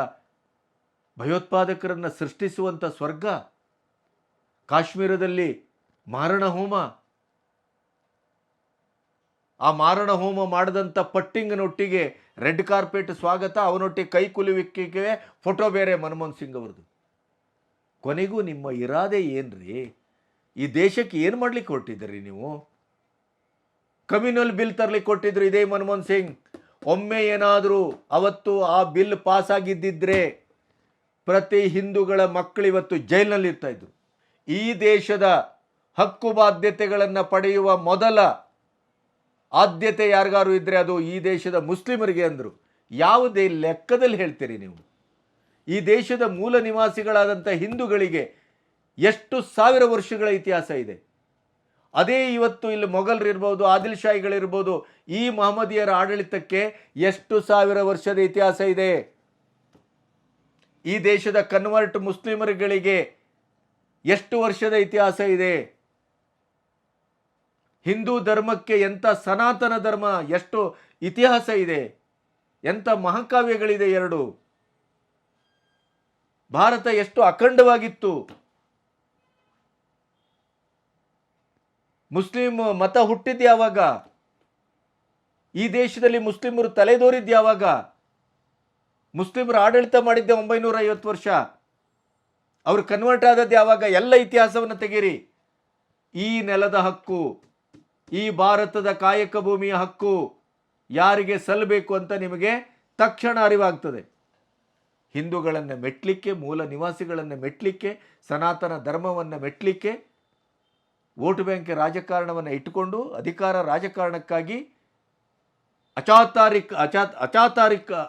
ಭಯೋತ್ಪಾದಕರನ್ನು ಸೃಷ್ಟಿಸುವಂತ ಸ್ವರ್ಗ, ಕಾಶ್ಮೀರದಲ್ಲಿ ಮಾರಣ ಹೋಮ, ಆ ಮಾರಣ ಹೋಮ ಮಾಡಿದಂಥ ಪಟ್ಟಿಂಗನೊಟ್ಟಿಗೆ ರೆಡ್ ಕಾರ್ಪೆಟ್ ಸ್ವಾಗತ, ಅವನೊಟ್ಟಿಗೆ ಕೈ ಕುಲುವಿಕೆ ಫೋಟೋ ಬೇರೆ ಮನಮೋಹನ್ ಸಿಂಗ್ ಅವರದು. ಕೊನೆಗೂ ನಿಮ್ಮ ಇರಾದೆ ಏನ್ರಿ? ಈ ದೇಶಕ್ಕೆ ಏನು ಮಾಡ್ಲಿಕ್ಕೆ ಹೊರಟಿದ್ದೀರಿ ನೀವು? ಕಮ್ಯುನಲ್ ಬಿಲ್ ತರಲಿಕ್ಕೆ ಕೊಟ್ಟಿದ್ರು ಇದೇ ಮನಮೋಹನ್ ಸಿಂಗ್. ಒಮ್ಮೆ ಏನಾದರೂ ಅವತ್ತು ಆ ಬಿಲ್ ಪಾಸ್ ಆಗಿದ್ದಿದ್ರೆ ಪ್ರತಿ ಹಿಂದೂಗಳ ಮಕ್ಕಳು ಇವತ್ತು ಜೈಲಿನಲ್ಲಿ ಇರ್ತಾ ಇದ್ರು. ಈ ದೇಶದ ಹಕ್ಕು ಬಾಧ್ಯತೆಗಳನ್ನು ಪಡೆಯುವ ಮೊದಲ ಆದ್ಯತೆ ಯಾರಿಗಾರು ಇದ್ದರೆ ಅದು ಈ ದೇಶದ ಮುಸ್ಲಿಮರಿಗೆ ಅಂದರು. ಯಾವುದೇ ಲೆಕ್ಕದಲ್ಲಿ ಹೇಳ್ತೀರಿ ನೀವು? ಈ ದೇಶದ ಮೂಲ ನಿವಾಸಿಗಳಾದಂಥ ಹಿಂದೂಗಳಿಗೆ ಎಷ್ಟು ಸಾವಿರ ವರ್ಷಗಳ ಇತಿಹಾಸ ಇದೆ. ಅದೇ ಇವತ್ತು ಇಲ್ಲಿ ಮೊಘಲರಿರ್ಬೋದು, ಆದಿಲ್ ಶಾಹಿಗಳಿರ್ಬೋದು, ಈ ಮಹಮ್ಮದಿಯರ ಆಡಳಿತಕ್ಕೆ ಎಷ್ಟು ಸಾವಿರ ವರ್ಷದ ಇತಿಹಾಸ ಇದೆ. ಈ ದೇಶದ ಕನ್ವರ್ಟ್ ಮುಸ್ಲಿಮರುಗಳಿಗೆ ಎಷ್ಟು ವರ್ಷದ ಇತಿಹಾಸ ಇದೆ. ಹಿಂದೂ ಧರ್ಮಕ್ಕೆ ಎಂಥ ಸನಾತನ ಧರ್ಮ ಎಷ್ಟು ಇತಿಹಾಸ ಇದೆ, ಎಂಥ ಮಹಾಕಾವ್ಯಗಳಿದೆ. ಎರಡು ಭಾರತ ಎಷ್ಟು ಅಖಂಡವಾಗಿತ್ತು. ಮುಸ್ಲಿಂ ಮತ ಹುಟ್ಟಿದ್ದು ಯಾವಾಗ? ಈ ದೇಶದಲ್ಲಿ ಮುಸ್ಲಿಮರು ತಲೆದೋರಿದ್ದು ಯಾವಾಗ? ಮುಸ್ಲಿಮರು ಆಡಳಿತ ಮಾಡಿದ್ದೆ 950 ವರ್ಷ. ಅವರು ಕನ್ವರ್ಟ್ ಆದದ್ದು ಯಾವಾಗ? ಎಲ್ಲ ಇತಿಹಾಸವನ್ನು ತೆಗೀರಿ. ಈ ನೆಲದ ಹಕ್ಕು, ಈ ಭಾರತದ ಕಾಯಕ ಭೂಮಿಯ ಹಕ್ಕು ಯಾರಿಗೆ ಸಲ್ಲಬೇಕು ಅಂತ ನಿಮಗೆ ತಕ್ಷಣ ಅರಿವಾಗ್ತದೆ. ಹಿಂದೂಗಳನ್ನು ಮೆಟ್ಟಲಿಕ್ಕೆ, ಮೂಲ ನಿವಾಸಿಗಳನ್ನು ಮೆಟ್ಟಲಿಕ್ಕೆ, ಸನಾತನ ಧರ್ಮವನ್ನು ಮೆಟ್ಟಲಿಕ್ಕೆ ವೋಟ್ ಬ್ಯಾಂಕ್ ರಾಜಕಾರಣವನ್ನು ಇಟ್ಟುಕೊಂಡು ಅಧಿಕಾರ ರಾಜಕಾರಣಕ್ಕಾಗಿ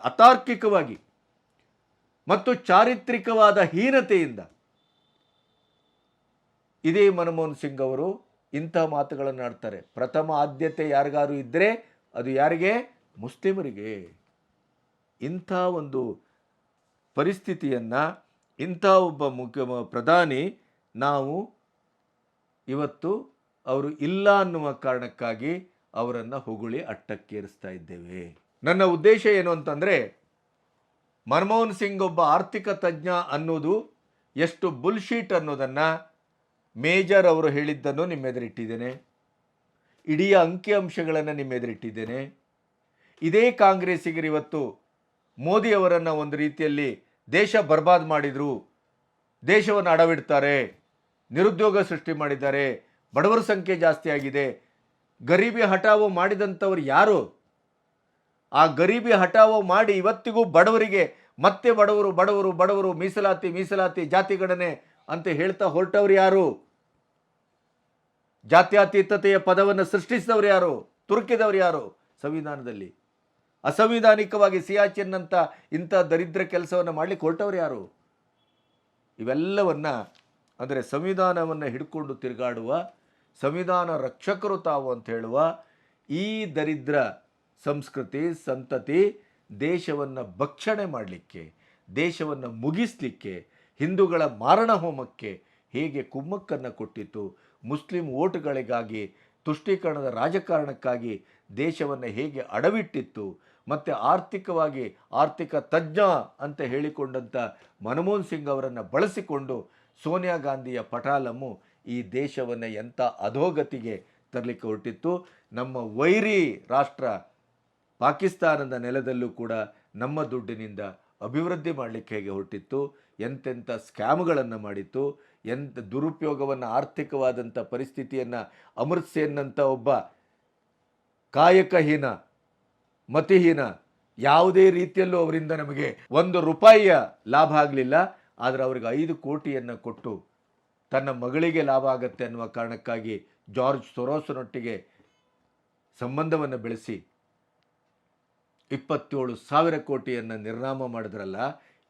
ಅತಾರ್ಕಿಕವಾಗಿ ಮತ್ತು ಚಾರಿತ್ರಿಕವಾದ ಹೀನತೆಯಿಂದ ಇದೇ ಮನಮೋಹನ್ ಸಿಂಗ್ ಅವರು ಇಂಥ ಮಾತುಗಳನ್ನು ಆಡ್ತಾರೆ. ಪ್ರಥಮ ಆದ್ಯತೆ ಯಾರಿಗಾರು ಇದ್ದರೆ ಅದು ಯಾರಿಗೆ? ಮುಸ್ಲಿಮರಿಗೆ. ಇಂಥ ಒಂದು ಪರಿಸ್ಥಿತಿಯನ್ನು ಇಂಥ ಒಬ್ಬ ಪ್ರಧಾನಿ ನಾವು ಇವತ್ತು ಅವರು ಇಲ್ಲ ಅನ್ನುವ ಕಾರಣಕ್ಕಾಗಿ ಅವರನ್ನು ಹೊಗಳಿ ಅಟ್ಟಕ್ಕೇರಿಸ್ತಾ ಇದ್ದೇವೆ. ನನ್ನ ಉದ್ದೇಶ ಏನು ಅಂತಂದರೆ, ಮನಮೋಹನ್ ಸಿಂಗ್ ಒಬ್ಬ ಆರ್ಥಿಕ ತಜ್ಞ ಅನ್ನೋದು ಎಷ್ಟು ಬುಲ್ಶೀಟ್ ಅನ್ನೋದನ್ನು ಮೇಜರ್ ಅವರು ಹೇಳಿದ್ದನ್ನು ನಿಮ್ಮೆದುರಿಟ್ಟಿದ್ದೇನೆ. ಇಡೀ ಅಂಕಿಅಂಶಗಳನ್ನು ನಿಮ್ಮೆದುರಿಟ್ಟಿದ್ದೇನೆ. ಇದೇ ಕಾಂಗ್ರೆಸ್ಸಿಗರು ಇವತ್ತು ಮೋದಿಯವರನ್ನು ಒಂದು ರೀತಿಯಲ್ಲಿ ದೇಶ ಬರ್ಬಾದ್ ಮಾಡಿದರು, ದೇಶವನ್ನು ಅಡವಿಡ್ತಾರೆ, ನಿರುದ್ಯೋಗ ಸೃಷ್ಟಿ ಮಾಡಿದ್ದಾರೆ, ಬಡವರ ಸಂಖ್ಯೆ ಜಾಸ್ತಿ ಆಗಿದೆ. ಗರೀಬಿ ಹಠಾವೋ ಮಾಡಿದಂಥವ್ರು ಯಾರು? ಆ ಗರೀಬಿ ಹಠಾವೋ ಮಾಡಿ ಇವತ್ತಿಗೂ ಬಡವರಿಗೆ ಮತ್ತೆ ಬಡವರು ಬಡವರು ಬಡವರು ಮೀಸಲಾತಿ ಮೀಸಲಾತಿ ಜಾತಿಗಣನೆ ಅಂತ ಹೇಳ್ತಾ ಹೊರಟವ್ರು ಯಾರು? ಜಾತ್ಯತೀತತೆಯ ಪದವನ್ನು ಸೃಷ್ಟಿಸಿದವರು ಯಾರು? ತುರುಕಿದವರು ಯಾರು? ಸಂವಿಧಾನದಲ್ಲಿ ಅಸಂವಿಧಾನಿಕವಾಗಿ ಸಿಯಾಚಿನ್ ಅಂತ ಇಂಥ ದರಿದ್ರ ಕೆಲಸವನ್ನು ಮಾಡಲಿಕ್ಕೆ ಹೊರಟವ್ರು ಯಾರು? ಇವೆಲ್ಲವನ್ನ ಅಂದರೆ ಸಂವಿಧಾನವನ್ನು ಹಿಡ್ಕೊಂಡು ತಿರುಗಾಡುವ ಸಂವಿಧಾನ ರಕ್ಷಕರು ತಾವು ಅಂತ ಹೇಳುವ ಈ ದರಿದ್ರ ಸಂಸ್ಕೃತಿ ಸಂತತಿ ದೇಶವನ್ನು ಭಕ್ಷಣೆ ಮಾಡಲಿಕ್ಕೆ, ದೇಶವನ್ನು ಮುಗಿಸಲಿಕ್ಕೆ, ಹಿಂದೂಗಳ ಮಾರಣ ಹೋಮಕ್ಕೆ ಹೇಗೆ ಕುಮ್ಮಕ್ಕನ್ನು ಕೊಟ್ಟಿತ್ತು, ಮುಸ್ಲಿಂ ವೋಟ್ಗಳಿಗಾಗಿ ತುಷ್ಟೀಕರಣದ ರಾಜಕಾರಣಕ್ಕಾಗಿ ದೇಶವನ್ನು ಹೇಗೆ ಅಡವಿಟ್ಟಿತ್ತು, ಮತ್ತು ಆರ್ಥಿಕವಾಗಿ ಆರ್ಥಿಕ ತಜ್ಞ ಅಂತ ಹೇಳಿಕೊಂಡಂಥ ಮನಮೋಹನ್ ಸಿಂಗ್ ಅವರನ್ನು ಬಳಸಿಕೊಂಡು ಸೋನಿಯಾ ಗಾಂಧಿಯ ಪಟಾಲಮ್ಮು ಈ ದೇಶವನ್ನು ಎಂಥ ಅಧೋಗತಿಗೆ ತರಲಿಕ್ಕೆ ಹೊರಟಿತ್ತು. ನಮ್ಮ ವೈರಿ ರಾಷ್ಟ್ರ ಪಾಕಿಸ್ತಾನದ ನೆಲದಲ್ಲೂ ಕೂಡ ನಮ್ಮ ದುಡ್ಡಿನಿಂದ ಅಭಿವೃದ್ಧಿ ಮಾಡಲಿಕ್ಕೆ ಹೇಗೆ ಹೊರಟಿತ್ತು, ಎಂತೆಂಥ ಸ್ಕ್ಯಾಮ್ಗಳನ್ನು ಮಾಡಿತ್ತು, ಎಂಥ ದುರುಪಯೋಗವನ್ನು, ಆರ್ಥಿಕವಾದಂಥ ಪರಿಸ್ಥಿತಿಯನ್ನು ಅಮೃತ್ ಸೇನ್ನಂಥ ಒಬ್ಬ ಕಾಯಕಹೀನ ಮತಿಹೀನ, ಯಾವುದೇ ರೀತಿಯಲ್ಲೂ ಅವರಿಂದ ನಮಗೆ 1 ರೂಪಾಯಿಯ ಲಾಭ ಆಗಲಿಲ್ಲ. ಆದರೆ ಅವ್ರಿಗೆ 5 ಕೋಟಿಯನ್ನು ಕೊಟ್ಟು ತನ್ನ ಮಗಳಿಗೆ ಲಾಭ ಆಗತ್ತೆ ಅನ್ನುವ ಕಾರಣಕ್ಕಾಗಿ ಜಾರ್ಜ್ ಸೊರೋಸ್ನೊಟ್ಟಿಗೆ ಸಂಬಂಧವನ್ನು ಬೆಳೆಸಿ 27,000 ಕೋಟಿಯನ್ನು ನಿರ್ನಾಮ ಮಾಡಿದ್ರಲ್ಲ.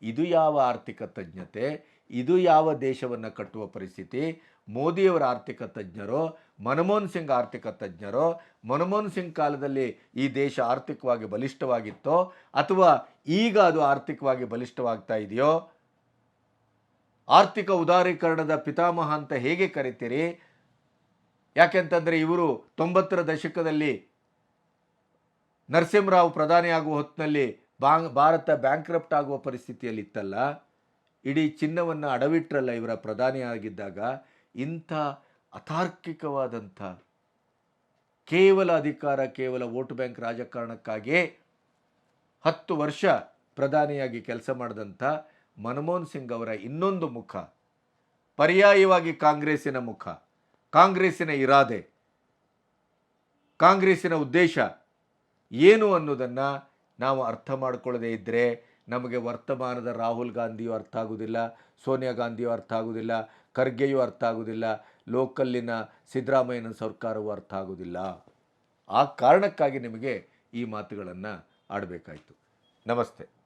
ಇದು ಯಾವ ಆರ್ಥಿಕ ತಜ್ಞತೆ? ಇದು ಯಾವ ದೇಶವನ್ನು ಕಟ್ಟುವ ಪರಿಸ್ಥಿತಿ? ಮೋದಿಯವರ ಆರ್ಥಿಕ ತಜ್ಞರೋ, ಮನಮೋಹನ್ ಸಿಂಗ್ ಆರ್ಥಿಕ ತಜ್ಞರೋ? ಮನಮೋಹನ್ ಸಿಂಗ್ ಕಾಲದಲ್ಲಿ ಈ ದೇಶ ಆರ್ಥಿಕವಾಗಿ ಬಲಿಷ್ಠವಾಗಿತ್ತೋ ಅಥವಾ ಈಗ ಅದು ಆರ್ಥಿಕವಾಗಿ ಬಲಿಷ್ಠವಾಗ್ತಾ ಇದೆಯೋ? ಆರ್ಥಿಕ ಉದಾರೀಕರಣದ ಪಿತಾಮಹ ಅಂತ ಹೇಗೆ ಕರಿತೀರಿ? ಯಾಕೆಂತಂದರೆ ಇವರು 90ರ ದಶಕದಲ್ಲಿ ನರಸಿಂಹರಾವ್ ಪ್ರಧಾನಿಯಾಗುವ ಹೊತ್ತಿನಲ್ಲಿ ಭಾರತ ಬ್ಯಾಂಕ್ರಪ್ಟ್ ಆಗುವ ಪರಿಸ್ಥಿತಿಯಲ್ಲಿ ಇತ್ತಲ್ಲ. ಇಡೀ ಚಿನ್ನವನ್ನು ಅಡವಿಟ್ರಲ್ಲ ಇವರ ಪ್ರಧಾನಿಯಾಗಿದ್ದಾಗ. ಇಂಥ ಅತಾರ್ಕಿಕವಾದಂಥ ಕೇವಲ ಅಧಿಕಾರ, ಕೇವಲ ವೋಟ್ ಬ್ಯಾಂಕ್ ರಾಜಕಾರಣಕ್ಕಾಗಿಯೇ 10 ವರ್ಷ ಪ್ರಧಾನಿಯಾಗಿ ಕೆಲಸ ಮಾಡಿದಂಥ ಮನಮೋಹನ್ ಸಿಂಗ್ ಅವರ ಇನ್ನೊಂದು ಮುಖ ಪರ್ಯಾಯವಾಗಿ ಕಾಂಗ್ರೆಸ್ಸಿನ ಮುಖ, ಕಾಂಗ್ರೆಸ್ಸಿನ ಇರಾದೆ, ಕಾಂಗ್ರೆಸ್ಸಿನ ಉದ್ದೇಶ ಏನು ಅನ್ನೋದನ್ನು ನಾವು ಅರ್ಥ ಮಾಡಿಕೊಳ್ಳದೇ ಇದ್ದರೆ ನಮಗೆ ವರ್ತಮಾನದ ರಾಹುಲ್ ಗಾಂಧಿಯೂ ಅರ್ಥ ಆಗೋದಿಲ್ಲ, ಸೋನಿಯಾ ಗಾಂಧಿಯೂ ಅರ್ಥ ಆಗೋದಿಲ್ಲ, ಖರ್ಗೆಯೂ ಅರ್ಥ ಆಗೋದಿಲ್ಲ, ಲೋಕಲ್ಲಿನ ಸಿದ್ದರಾಮಯ್ಯನ ಸರ್ಕಾರವೂ ಅರ್ಥ ಆಗೋದಿಲ್ಲ. ಆ ಕಾರಣಕ್ಕಾಗಿ ನಿಮಗೆ ಈ ಮಾತುಗಳನ್ನು ಆಡಬೇಕಾಯಿತು. ನಮಸ್ತೆ.